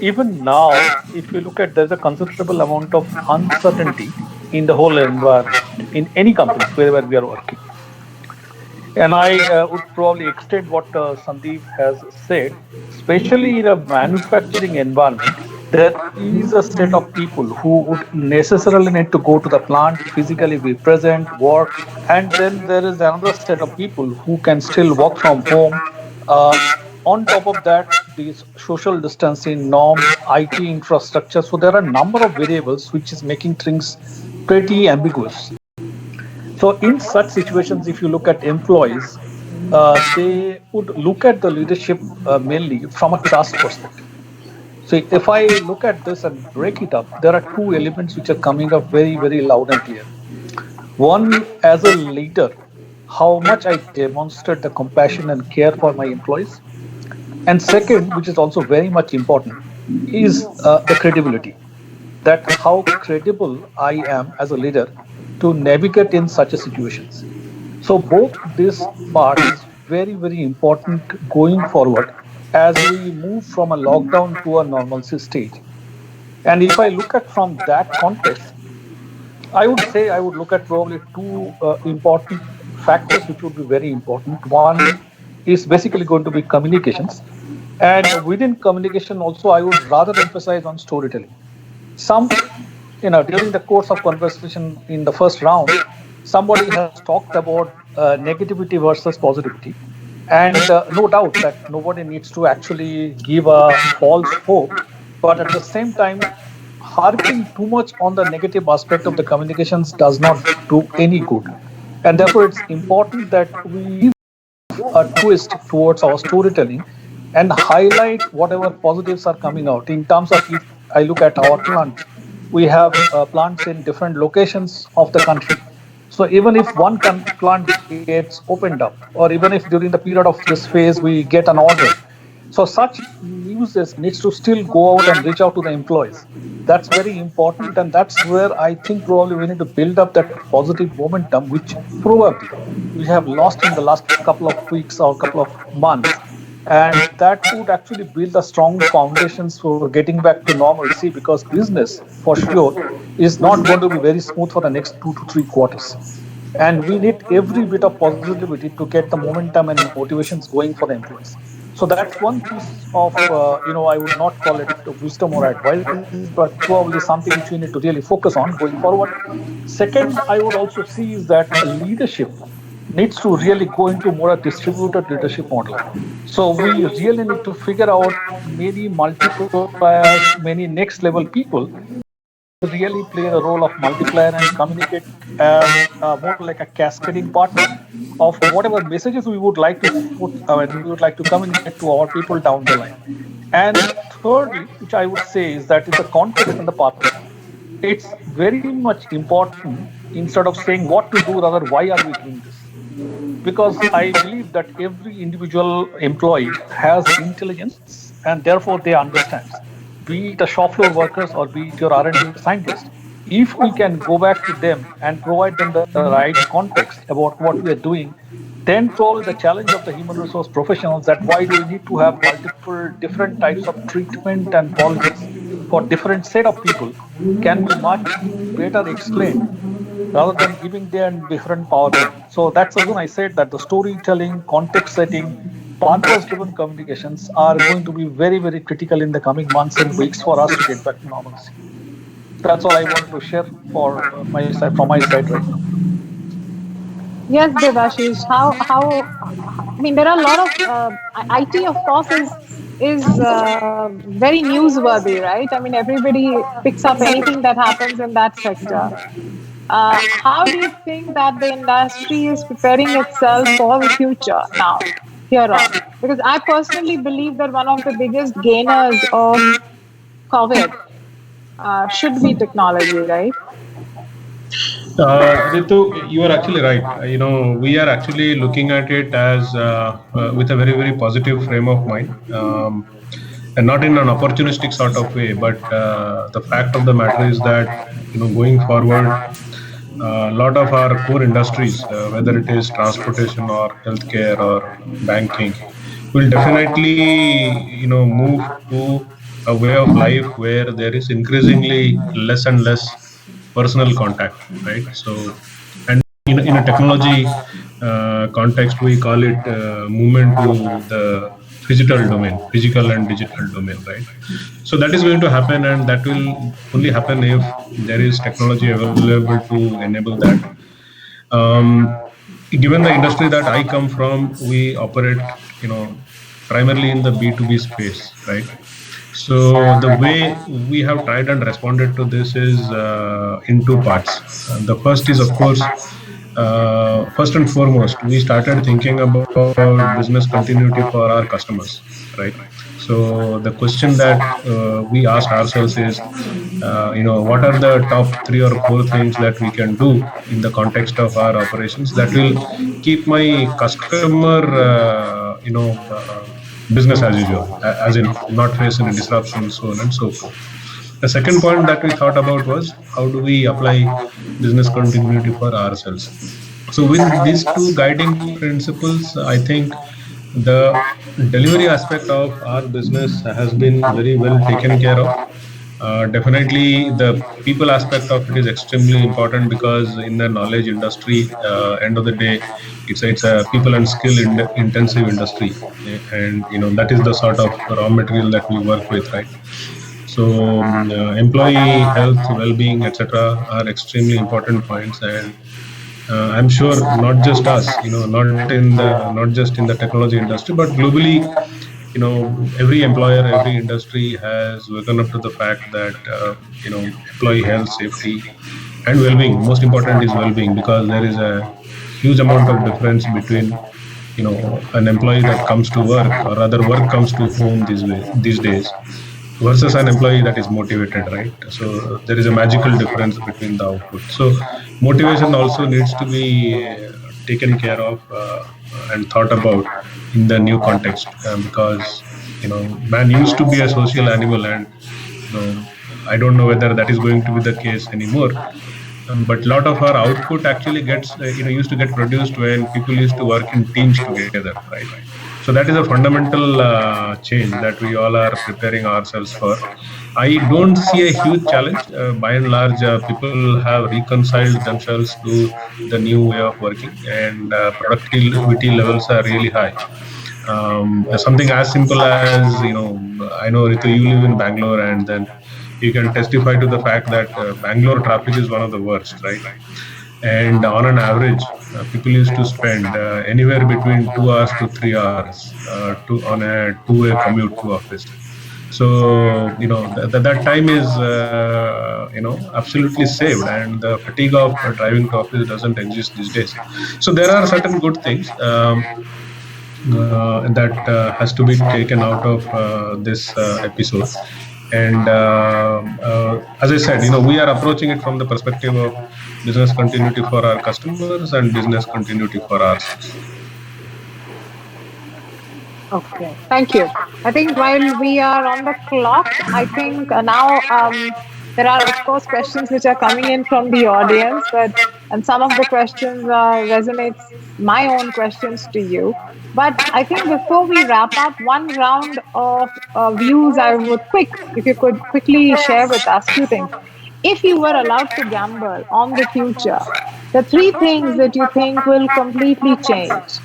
even now, if you look at, there's a considerable amount of uncertainty in the whole environment in any companies wherever we are working. And I would probably extend what Sandeep has said, especially in a manufacturing environment. There is a set of people who would necessarily need to go to the plant, physically be present, work, and then there is another set of people who can still work from home. On top of that, these social distancing norms, IT infrastructure. So there are a number of variables which is making things pretty ambiguous. So in such situations, if you look at employees, they would look at the leadership mainly from a trust perspective. So if I look at this and break it up, there are two elements which are coming up very, very loud and clear. One, as a leader, how much I demonstrate the compassion and care for my employees. And second, which is also very much important, is the credibility. That how credible I am as a leader to navigate in such a situations. So both this part is very, very important going forward as we move from a lockdown to a normalcy stage. And if I look at from that context, I would say I would look at probably two important factors which would be very important. One is basically going to be communications. And within communication also, I would rather emphasize on storytelling. During the course of conversation in the first round, somebody has talked about negativity versus positivity. And no doubt that nobody needs to actually give a false hope, but at the same time, harping too much on the negative aspect of the communications does not do any good. And therefore, it's important that we a twist towards our storytelling and highlight whatever positives are coming out. In terms of, if I look at our plant, we have plants in different locations of the country. So even if one plant gets opened up, or even if during the period of this phase we get an order, so such news needs to still go out and reach out to the employees. That's very important, and that's where I think probably we need to build up that positive momentum, which probably we have lost in the last couple of weeks or couple of months. And that would actually build a strong foundations for getting back to normalcy, because business for sure is not going to be very smooth for the next 2 to 3 quarters. And we need every bit of positivity to get the momentum and motivations going for the employees. So that's one piece of, I would not call it wisdom or advice, but probably something which we need to really focus on going forward. Second, I would also see is that leadership needs to really go into more a distributed leadership model. So we really need to figure out many multipliers, many next level people really play the role of multiplier and communicate as more like a cascading partner of whatever messages we would like to put, we would like to communicate to our people down the line. And thirdly, which I would say is that in the context and the purpose, it's very much important, instead of saying what to do, rather why are we doing this? Because I believe that every individual employee has intelligence, and therefore they understand, be it the shop floor workers or be it your R&D scientist. If we can go back to them and provide them the right context about what we are doing, then probably the challenge of the human resource professionals, that why do we need to have multiple different types of treatment and policies for different set of people, can be much better explained rather than giving them different PowerPoint. So that's the reason I said that the storytelling, context setting, purpose-driven communications are going to be very, very critical in the coming months and weeks for us to get back to normalcy. That's all I wanted to share for my side, from my side right now. Yes, Devashish. I mean, there are a lot of IT, of course, is very newsworthy, right? I mean, everybody picks up anything that happens in that sector. How do you think that the industry is preparing itself for the future now, here on? Because I personally believe that one of the biggest gainers of COVID should be technology, right? Ritu, you are actually right. We are actually looking at it as with a very, very positive frame of mind, and not in an opportunistic sort of way. But the fact of the matter is that going forward, a lot of our core industries, whether it is transportation or healthcare or banking, will definitely move to a way of life where there is increasingly less and less personal contact, right? So, and in a technology context, we call it movement to the physical and digital domain, right? So that is going to happen, and that will only happen if there is technology available to enable that. Given the industry that I come from, we operate, primarily in the B2B space, right? So the way we have tried and responded to this is in two parts. The first is, of course, first and foremost, we started thinking about business continuity for our customers, right? So the question that we asked ourselves is, what are the top 3 or 4 things that we can do in the context of our operations that will keep my customer, business as usual, as in not face any disruption, so on and so forth. The second point that we thought about was, how do we apply business continuity for ourselves? So with these two guiding principles, I think the delivery aspect of our business has been very well taken care of. Definitely, the people aspect of it is extremely important, because in the knowledge industry, end of the day, it's a people and skill intensive industry, and that is the sort of raw material that we work with, right? So employee health, well-being, etc., are extremely important points, and I'm sure not just us, not just in the technology industry, but globally, every employer, every industry has woken up to the fact that employee health, safety, and well-being. Most important is well-being, because there is a huge amount of difference between an employee that comes to work, or rather work comes to home these days, versus an employee that is motivated, right? So there is a magical difference between the output. So motivation also needs to be taken care of and thought about in the new context, because man used to be a social animal, and I don't know whether that is going to be the case anymore. But a lot of our output actually gets used to get produced when people used to work in teams together, right? So that is a fundamental change that we all are preparing ourselves for. I don't see a huge challenge. By and large, people have reconciled themselves to the new way of working, and productivity levels are really high. Something as simple as, I know, Ritu, you live in Bangalore, and then you can testify to the fact that Bangalore traffic is one of the worst, right? And on an average, people used to spend anywhere between 2 hours to 3 hours on a two-way commute to office. So that time is absolutely saved, and the fatigue of driving to office doesn't exist these days. So there are certain good things that has to be taken out of this episode. And as I said, we are approaching it from the perspective of business continuity for our customers and business continuity for ourselves. Okay, thank you. I think while we are on the clock, I think now there are, of course, questions which are coming in from the audience, and some of the questions resonates my own questions to you. But I think before we wrap up, one round of views I would if you could quickly share with us few things. If you were allowed to gamble on the future, the three things that you think will completely change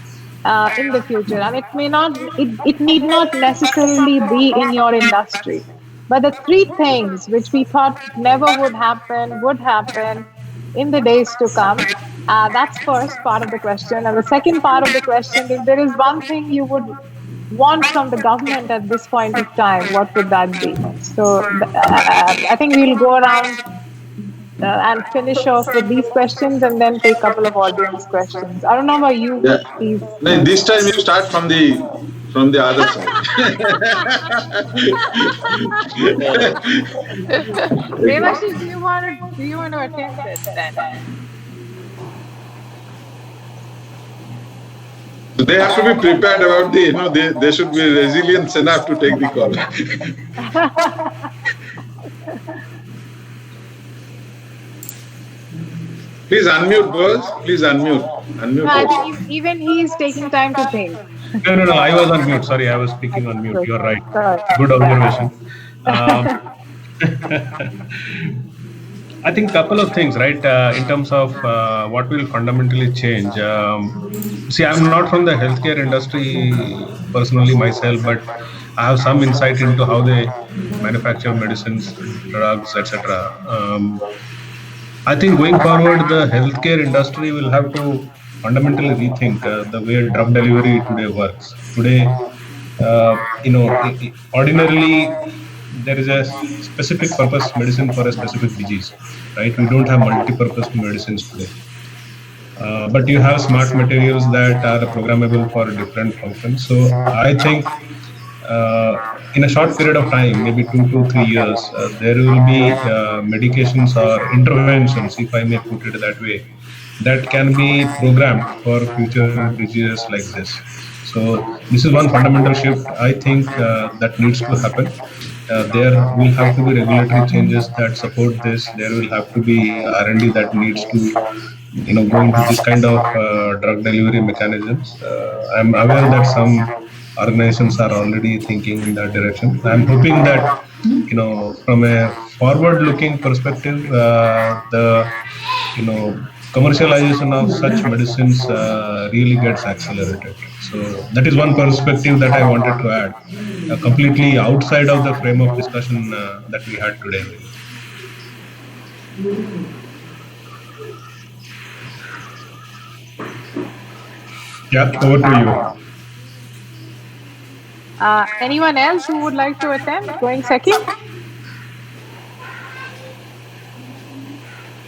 in the future, and it need not necessarily be in your industry, but the three things which we thought never would happen in the days to come. That's first part of the question. And the second part of the question, if there is one thing you would want from the government at this point of time, what would that be? So I think we'll go around and finish off with these questions, and then take a couple of audience questions. Arunabha, you Yeah. please. No, this time you start from the other side. Devashish, do you want to attempt it then? So they have to be prepared about they should be resilient enough to take the call. Please unmute, boss. Please unmute. No, I think even he is taking time to think. No. I was on mute. Sorry, I was speaking on mute. You're right. Good observation. I think couple of things, right? In terms of what will fundamentally change. See, I'm not from the healthcare industry personally myself, but I have some insight into how they manufacture medicines, drugs, etc. I think going forward, the healthcare industry will have to fundamentally rethink the way drug delivery today works. Today, ordinarily there is a specific purpose medicine for a specific disease, right? We don't have multi-purpose medicines today. But you have smart materials that are programmable for different functions. So I think in a short period of time, maybe 2 to 3 years, there will be medications or interventions, if I may put it that way, that can be programmed for future diseases like this. So this is one fundamental shift I think that needs to happen. There will have to be regulatory changes that support this. There will have to be R&D that needs to go into this kind of drug delivery mechanisms. I'm aware that some organizations are already thinking in that direction. I'm hoping that from a forward-looking perspective, the commercialization of such medicines really gets accelerated. So that is one perspective that I wanted to add, completely outside of the frame of discussion that we had today. Yeah, over to you. Anyone else who would like to attempt going second?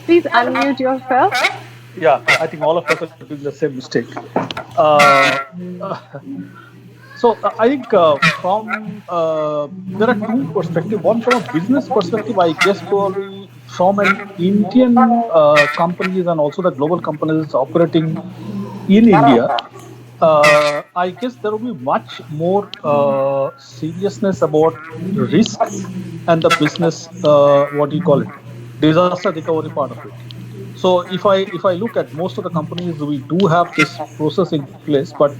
Please unmute yourself. Yeah, I think all of us are doing the same mistake. Uh, uh, I think there are two perspectives. One from a business perspective, I guess probably from an Indian companies and also the global companies operating in India, I guess there will be much more seriousness about risk and the business, what do you call it, disaster recovery part of it. So if I look at most of the companies, we do have this process in place, but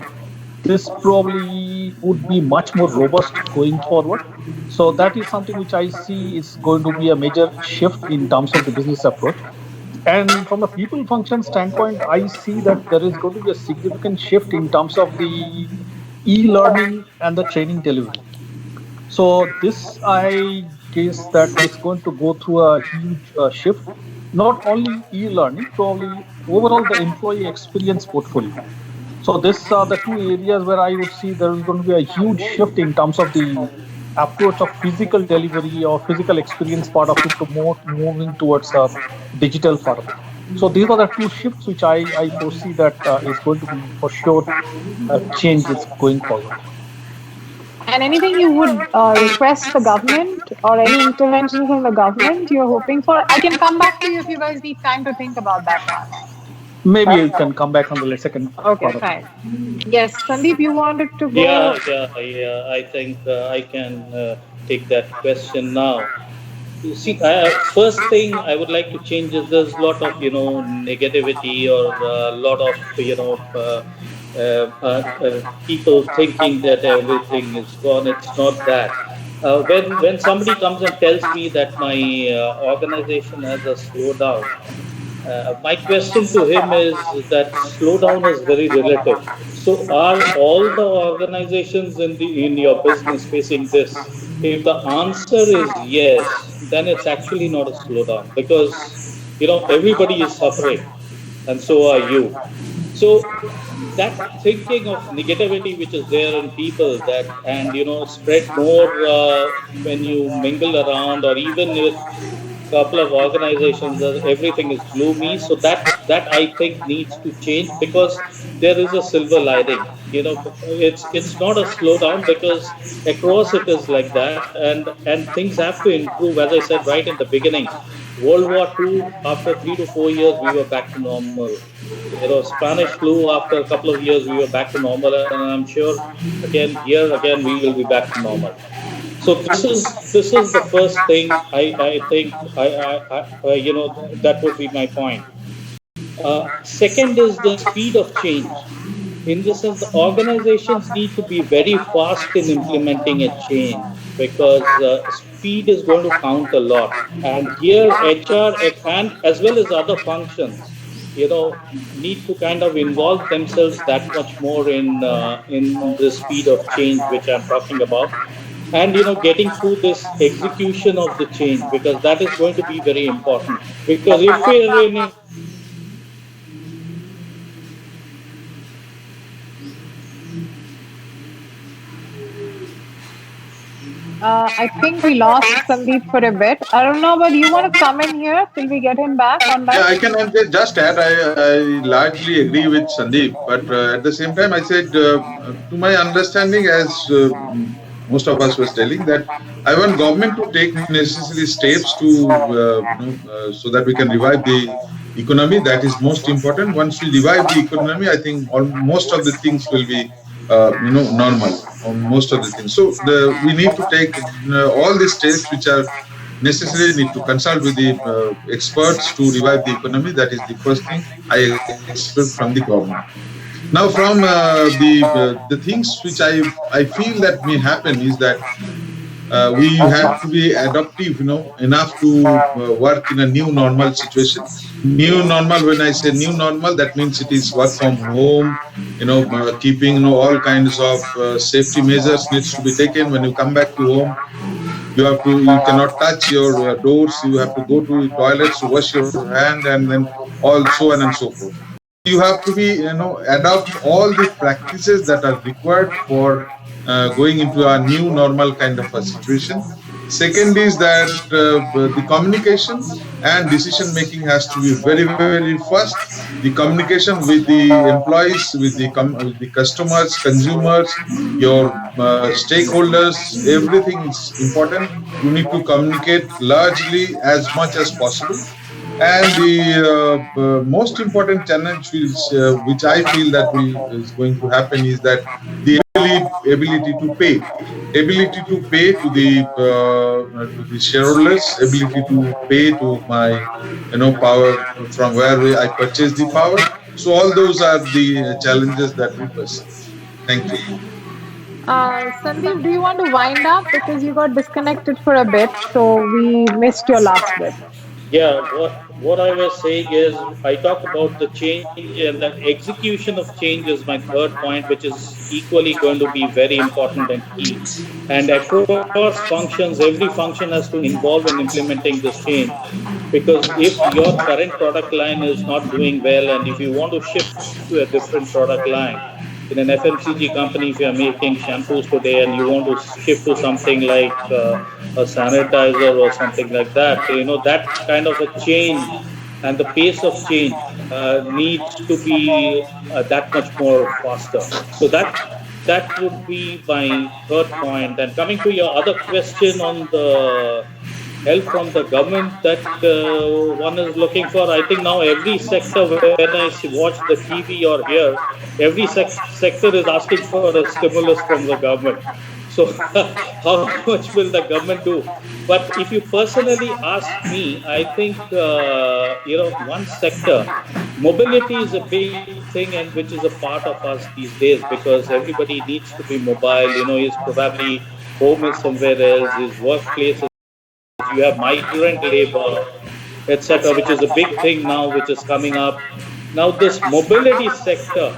this probably would be much more robust going forward. So that is something which I see is going to be a major shift in terms of the business approach. And from a people function standpoint, I see that there is going to be a significant shift in terms of the e-learning and the training delivery. So this, I guess, that is going to go through a huge shift. Not only e-learning, probably overall the employee experience portfolio. So these are the two areas where I would see there is going to be a huge shift in terms of the approach of physical delivery or physical experience part of it to more moving towards a digital part of it. So these are the two shifts which I foresee that is going to be for sure changes going forward. And anything you would request the government or any intervention from the government you're hoping for? I can come back to you if you guys need time to think about that one. Maybe you can come back on the second Okay, part of it. fine. Yes, Sandeep, you wanted to go. Yeah. I think I can take that question now. You see, first thing I would like to change is there's a lot of negativity or a lot of people thinking that everything is gone. It's not that. When somebody comes and tells me that my organization has a slowdown, my question to him is that slowdown is very relative. So, are all the organizations in your business facing this? If the answer is yes, then it's actually not a slowdown because everybody is suffering, and so are you. So that thinking of negativity which is there in people, that and spread more when you mingle around, or even with couple of organizations, everything is gloomy. So that I think needs to change, because there is a silver lining. It's not a slowdown, because across it is like that, and things have to improve. As I said right in the beginning, World War II, after 3 to 4 years, we were back to normal. Spanish flu, after a couple of years, we were back to normal, and I'm sure again we will be back to normal. So this is the first thing I think that would be my point. Second is the speed of change. In the sense, the organizations need to be very fast in implementing a change, because speed is going to count a lot. And here, HR and as well as other functions, need to kind of involve themselves that much more in the speed of change which I'm talking about, and getting through this execution of the change, because that is going to be very important. Because if we're in I think we lost Sandeep for a bit. Arunabha, do you want to come in here till we get him back online? Yeah, I can just add. I largely agree with Sandeep, but at the same time, I said, to my understanding, as most of us was telling, that I want government to take necessary steps to, so that we can revive the economy. That is most important. Once we revive the economy, I think most of the things will be, normal on most of the things. So we need to take all the steps which are necessarily need to consult with the experts to revive the economy. That is the first thing I expect from the government. Now, from the things which I feel that may happen is that we have to be adaptive, enough to work in a new normal situation. New normal, when I say new normal, that means it is work from home, keeping all kinds of safety measures needs to be taken. When you come back to home, you cannot touch your doors, you have to go to toilets to wash your hand, and then all so on and so forth. you have to be, adopt all the practices that are required for going into a new normal kind of a situation. Second is that the communication and decision making has to be very, very fast. The communication with the employees, with the customers, consumers, your stakeholders, everything is important. You need to communicate largely as much as possible. And the most important challenge which I feel that is going to happen is that the ability to pay, to the shareholders, ability to pay to my power from where I purchase the power. So all those are the challenges that we perceive. Thank you. Sandeep, do you want to wind up because you got disconnected for a bit, so we missed your last bit. Yeah, what I was saying is I talked about the change, and the execution of change is my third point, which is equally going to be very important and key. And across functions, every function has to involve in implementing this change. Because if your current product line is not doing well, and if you want to shift to a different product line, in an FMCG company, if you are making shampoos today and you want to shift to something like a sanitizer or something like that, that kind of a change and the pace of change needs to be that much more faster. So that would be my third point. And coming to your other question on the help from the government that one is looking for, I think now every sector, when I watch the TV or here, every sector is asking for a stimulus from the government. So how much will the government do? But if you personally ask me, I think, one sector, mobility is a big thing, and which is a part of us these days, because everybody needs to be mobile. He's probably home is somewhere else, his workplace is, you have migrant labor, etc., which is a big thing now, which is coming up. Now, this mobility sector,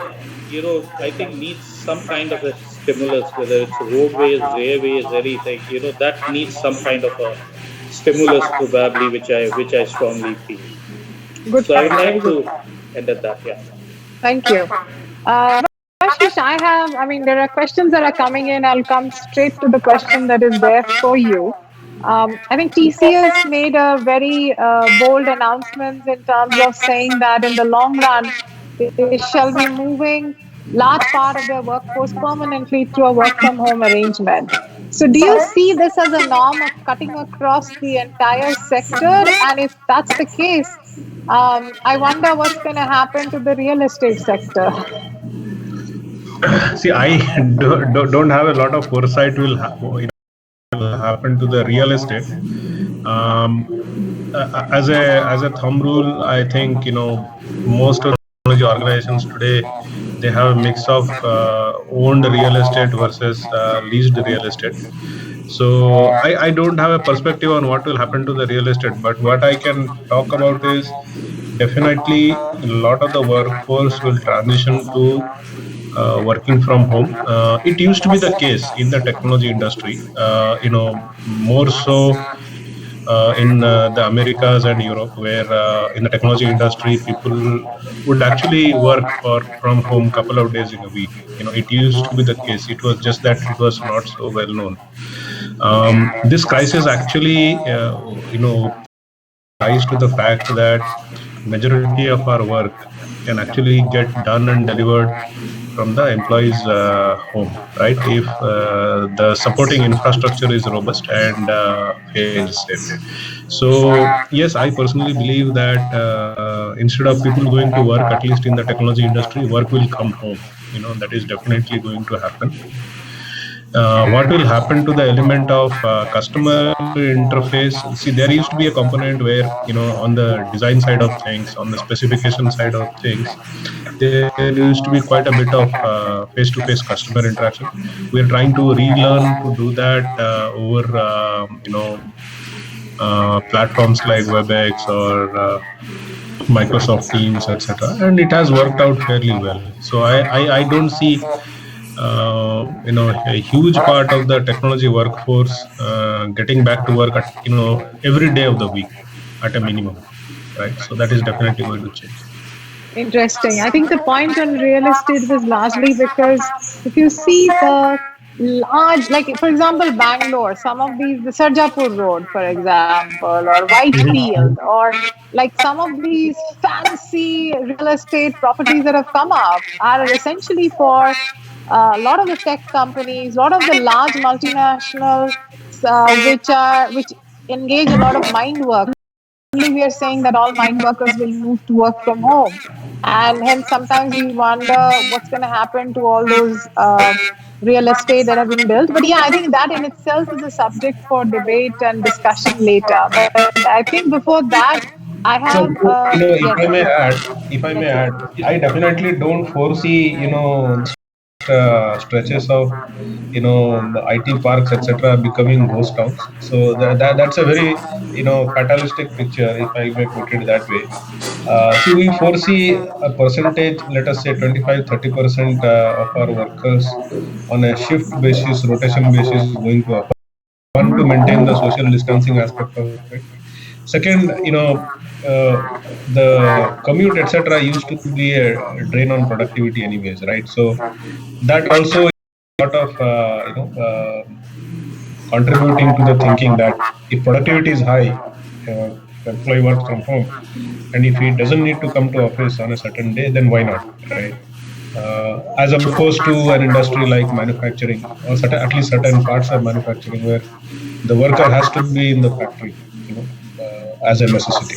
I think needs some kind of a stimulus, whether it's roadways, railways, anything, that needs some kind of a stimulus probably, which I strongly feel. Good. So I would like to end at that, yeah. Thank you. Ashish, there are questions that are coming in. I'll come straight to the question that is there for you. I think TCS made a very bold announcement in terms of saying that in the long run, they shall be moving large part of their workforce permanently to a work from home arrangement. So do you see this as a norm of cutting across the entire sector? And if that's the case, I wonder what's going to happen to the real estate sector. See, I don't have a lot of foresight will happen to the real estate. As a thumb rule, I think most of technology organizations today, they have a mix of owned real estate versus leased real estate. So I don't have a perspective on what will happen to the real estate, but what I can talk about is definitely a lot of the workforce will transition to working from home. It used to be the case in the technology industry, more so in the Americas and Europe, where in the technology industry, people would actually work from home couple of days in a week. It used to be the case. It was just that it was not so well known. This crisis actually, ties to the fact that majority of our work can actually get done and delivered from the employee's home, right? If the supporting infrastructure is robust and fail safe. So yes, I personally believe that instead of people going to work, at least in the technology industry, work will come home. That is definitely going to happen. What will happen to the element of customer interface? See, there used to be a component where, on the design side of things, on the specification side of things, there used to be quite a bit of face-to-face customer interaction. We're trying to relearn to do that over, platforms like WebEx or Microsoft Teams, etc. And it has worked out fairly well. So I don't see a huge part of the technology workforce getting back to work at every day of the week at a minimum, right? So that is definitely going to change. Interesting. I think the point on real estate was largely because if you see the large, like for example, Bangalore, some of these, the Sarjapur Road, for example, or Whitefield, or like some of these fancy real estate properties that have come up are essentially for a lot of the tech companies, a lot of the large multinational, which engage a lot of mind work. We are saying that all mind workers will move to work from home, and hence sometimes we wonder what's going to happen to all those real estate that have been built. But yeah, I think that in itself is a subject for debate and discussion later. But I think before that, I So, have if yes, I may add, yes, yes. I definitely don't foresee, stretches of, IT parks, etc., becoming ghost towns. So that's a very, fatalistic picture, if I may put it that way. See, we foresee a percentage, let us say 25-30% of our workers on a shift basis, rotation basis, going to office. One, to maintain the social distancing aspect of it. Second, the commute, etc., used to be a drain on productivity, anyways, right? So that also is a lot of contributing to the thinking that if productivity is high, if employee works from home, and if he doesn't need to come to office on a certain day, then why not, right? As opposed to an industry like manufacturing, or at least certain parts of manufacturing where the worker has to be in the factory, as a necessity.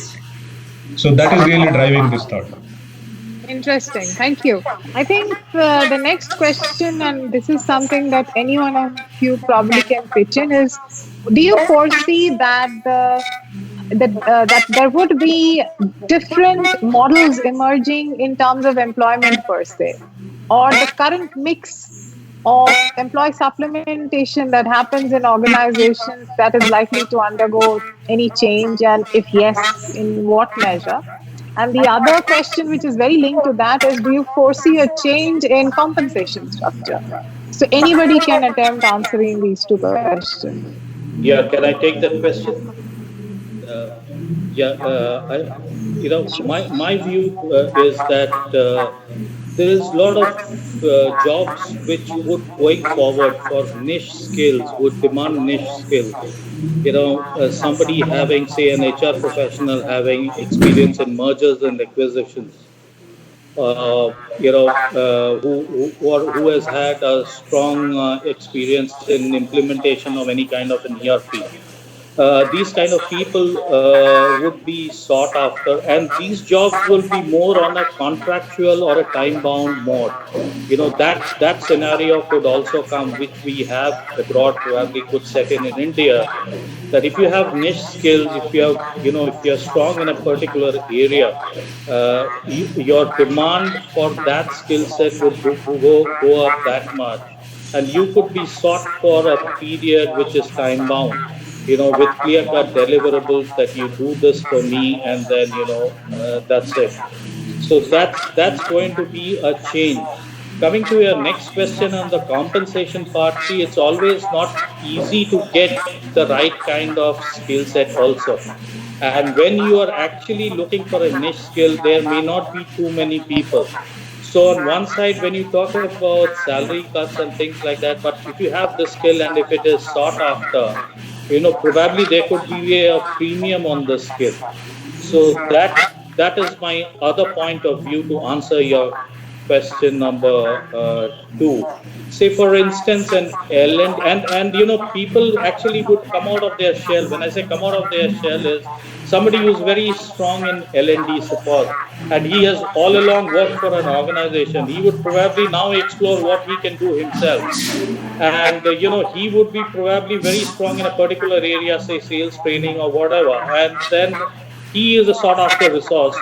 So that is really driving this thought. Interesting. Thank you. I think the next question, and this is something that any one of you probably can pitch in, is: do you foresee that that there would be different models emerging in terms of employment per se, or the current mix of employee supplementation that happens in organizations that is likely to undergo any change, and if yes, in what measure? And the other question, which is very linked to that, is: do you foresee a change in compensation structure? So anybody can attempt answering these two questions. Yeah, can I take that question? Uh, yeah, my view is that there is a lot of jobs which would going forward for niche skills, would demand niche skills. Somebody having, say, an HR professional having experience in mergers and acquisitions, who has had a strong experience in implementation of any kind of an ERP. These kind of people would be sought after, and these jobs will be more on a contractual or a time bound mode. That scenario could also come, which we have abroad, probably could set in India, that if you have niche skills, if you have, if you're strong in a particular area, your demand for that skill set would go up that much, and you could be sought for a period which is time bound, with clear cut deliverables, that you do this for me, and then, that's it. So that's going to be a change. Coming to your next question on the compensation part, see, it's always not easy to get the right kind of skill set also. And when you are actually looking for a niche skill, there may not be too many people. So on one side, when you talk about salary cuts and things like that, but if you have the skill and if it is sought after, probably there could be a premium on the skill. So that is my other point of view to answer your question number two. Say, for instance, an L and people actually would come out of their shell. When I say come out of their shell, is somebody who's very strong in L&D support, and he has all along worked for an organization. He would probably now explore what he can do himself, and he would be probably very strong in a particular area, say sales training or whatever, and then he is a sought after resource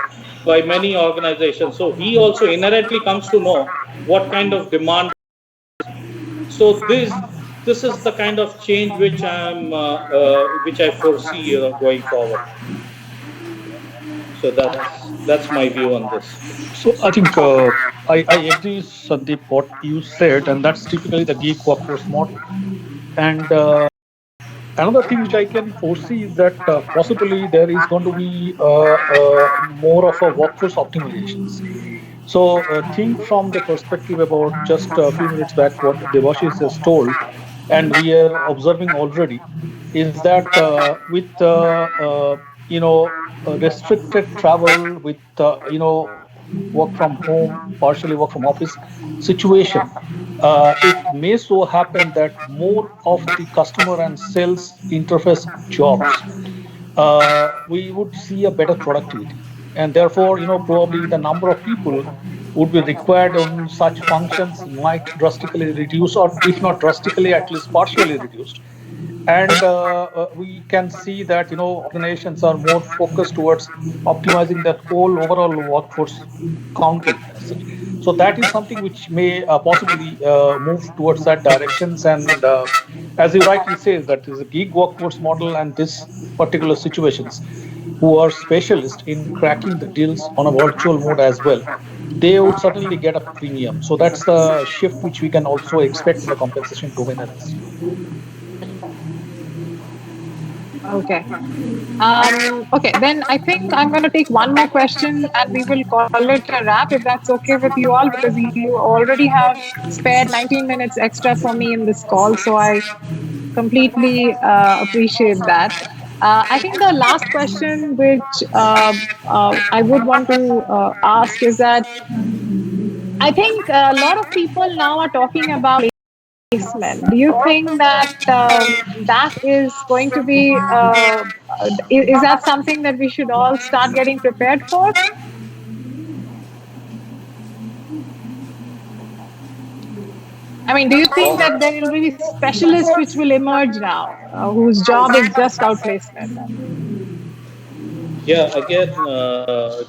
by many organizations. So he also inherently comes to know what kind of demand. So this is the kind of change which which I foresee going forward. So that's my view on this. So I think I agree, Sandeep, what you said, and that's typically the gig workforce model. And Another thing which I can foresee is that possibly there is going to be more of a workforce optimizations. So think from the perspective about just a few minutes back what Debasis has told, and we are observing already, is that with restricted travel, with work from home, partially work from office situation, it may so happen that more of the customer and sales interface jobs, we would see a better productivity, and therefore probably the number of people would be required on such functions might drastically reduce, or if not drastically, at least partially reduced. And we can see that organizations are more focused towards optimizing that whole overall workforce counting as such. So that is something which may possibly move towards that directions. And as you rightly say, that is a gig workforce model, and this particular situations who are specialists in cracking the deals on a virtual mode as well, they would certainly get a premium. So that's the shift which we can also expect in the compensation domain as well. Okay. Okay, then I think I'm going to take one more question and we will call it a wrap if that's okay with you all, because you already have spared 19 minutes extra for me in this call. So I completely appreciate that. I think the last question which I would want to ask is that I think a lot of people now are talking about placement. Do you think that that is going to be, is that something that we should all start getting prepared for? I mean, do you think that there will be specialists which will emerge now, whose job is just outplacement? Yeah, again,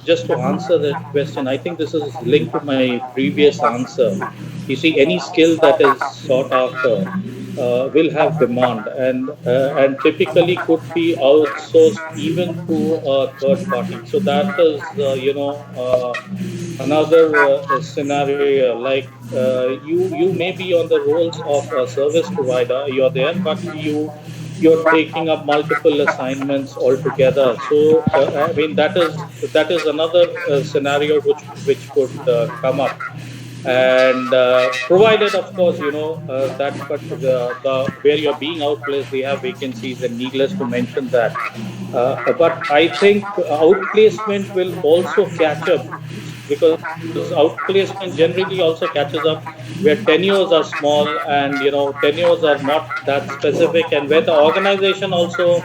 just to answer that question, I think this is linked to my previous answer. You see, any skill that is sought after will have demand, and typically could be outsourced even to a third party. So that is, another scenario. Like you may be on the roles of a service provider. You're there, but you're taking up multiple assignments altogether. So I mean that is another scenario which could come up, and provided, of course, that, but the where you're being outplaced, they have vacancies, and needless to mention that. But I think outplacement will also catch up, because outplacement generally also catches up where tenures are small, and tenures are not that specific, and where the organization also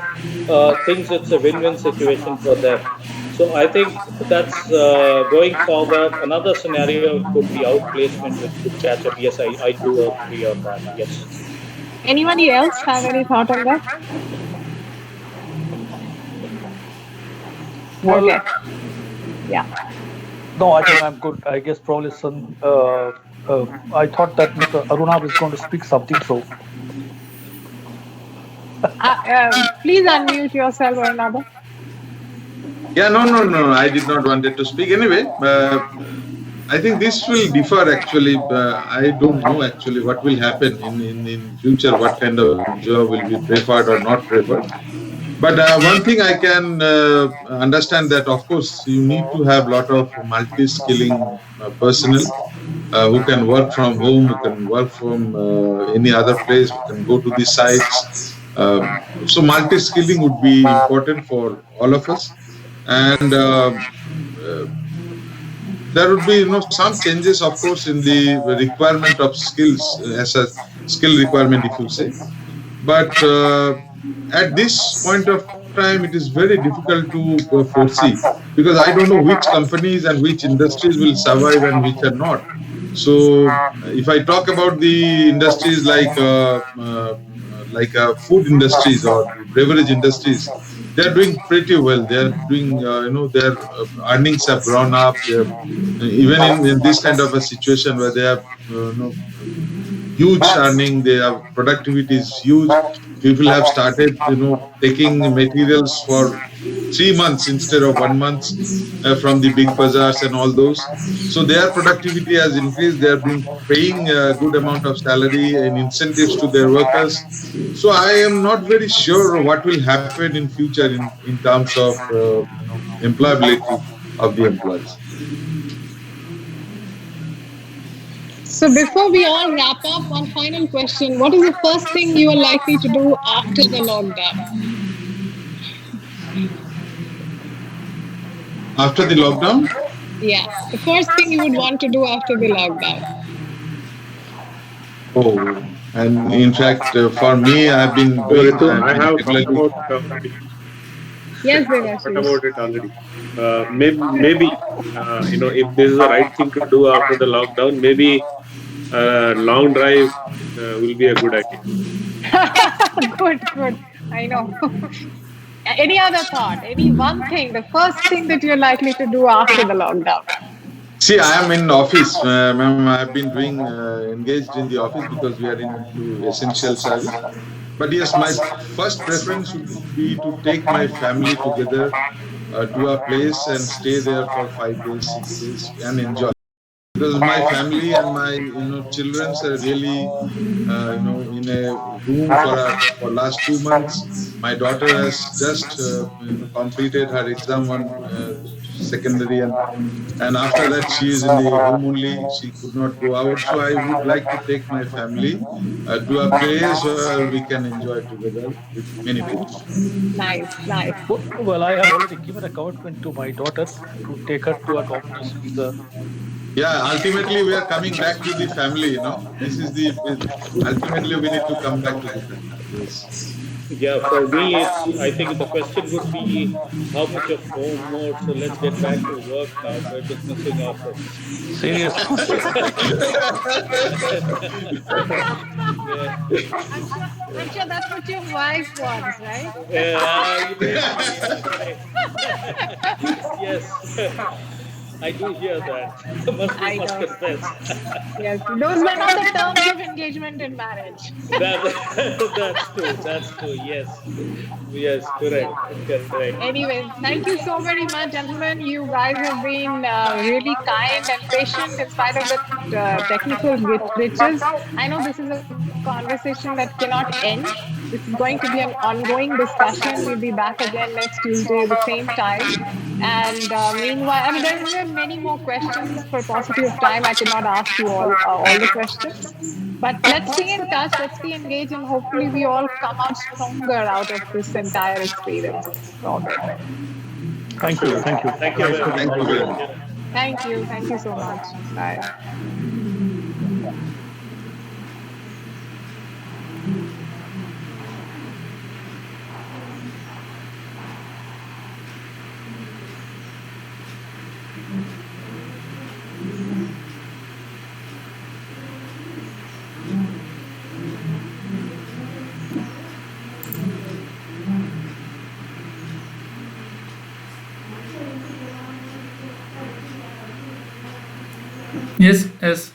thinks it's a win-win situation for them. So I think that's going forward. Another scenario could be outplacement, which could catch up. Yes, I do agree on that. Yes. Anybody else have any thought on that? Well, okay. Yeah. No, I think I'm good. I guess probably I thought that Mr. Arunabha is going to speak something, so. Please unmute yourself, Arunabha. Yeah, no. I did not wanted to speak. Anyway, I think this will differ actually. I don't know actually what will happen in future, what kind of job will be preferred or not preferred. But one thing I can understand that, of course, you need to have a lot of multi-skilling personnel who can work from home, who can work from any other place, who can go to the sites. So multi-skilling would be important for all of us. And there would be some changes, of course, in the requirement of skills, as a skill requirement, if you say. But at this point of time, it is very difficult to foresee, because I don't know which companies and which industries will survive and which are not. So if I talk about the industries like food industries or beverage industries, they're doing pretty well. They're doing, their earnings have grown up. Even in this kind of a situation where they have huge earning, their productivity is huge. People have started, taking materials for 3 months instead of 1 month from the big bazaars and all those. So their productivity has increased. They have been paying a good amount of salary and incentives to their workers. So I am not very sure what will happen in future in terms of employability of the employees. So before we all wrap up, one final question. What is the first thing you are likely to do after the lockdown? After the lockdown? Yeah, the first thing you would want to do after the lockdown. Oh, and in fact, for me, I've been doing Ritu, I have thought regularly. about it already. Yes, Thought Debasis. about it already. Maybe if this is the right thing to do after the lockdown, maybe long drive will be a good idea. Good, good. I know. Any other thought? Any one thing, the first thing that you're likely to do after the lockdown? See, I am in office, ma'am. I've been doing engaged in the office because we are into essential service. But yes, my first preference would be to take my family together to a place and stay there for 5 days, 6 days, and enjoy. Because my family and my children are really in a room for last 2 months. My daughter has just completed her exam on secondary, and after that she is in the home only. She could not go out. So I would like to take my family to a place where we can enjoy together with many people. Nice, nice. Well, I have already given a commitment to my daughter to take her to accommodations. Yeah, ultimately we are coming back to the family. This is the ultimately we need to come back to the family. Yes. Yeah, for me, I think the question would be how much of home mode. So let's get back to work now. We're just missing office. Seriously. Yeah. I'm sure that's what your wife wants, right? Maybe. Correct. Yes. I do hear that. I Must know. confess. Yes, those were not the terms of engagement in marriage. That's true. That's true. Yes. Yes. Correct. Correct. Anyways, thank you so very much, gentlemen. You guys have been really kind and patient in spite of the technical glitches. I know this is a conversation that cannot end. This is going to be an ongoing discussion. We'll be back again next Tuesday at the same time. And meanwhile, I mean, there were many more questions. For paucity of time, I could not ask you all the questions. But let's stay in touch. Let's stay engaged, and hopefully, we all come out stronger out of this entire experience of it. Thank you. Thank you. Thank you very Thank you very much. much. Thank you. Thank you so much. Bye. Yes, yes.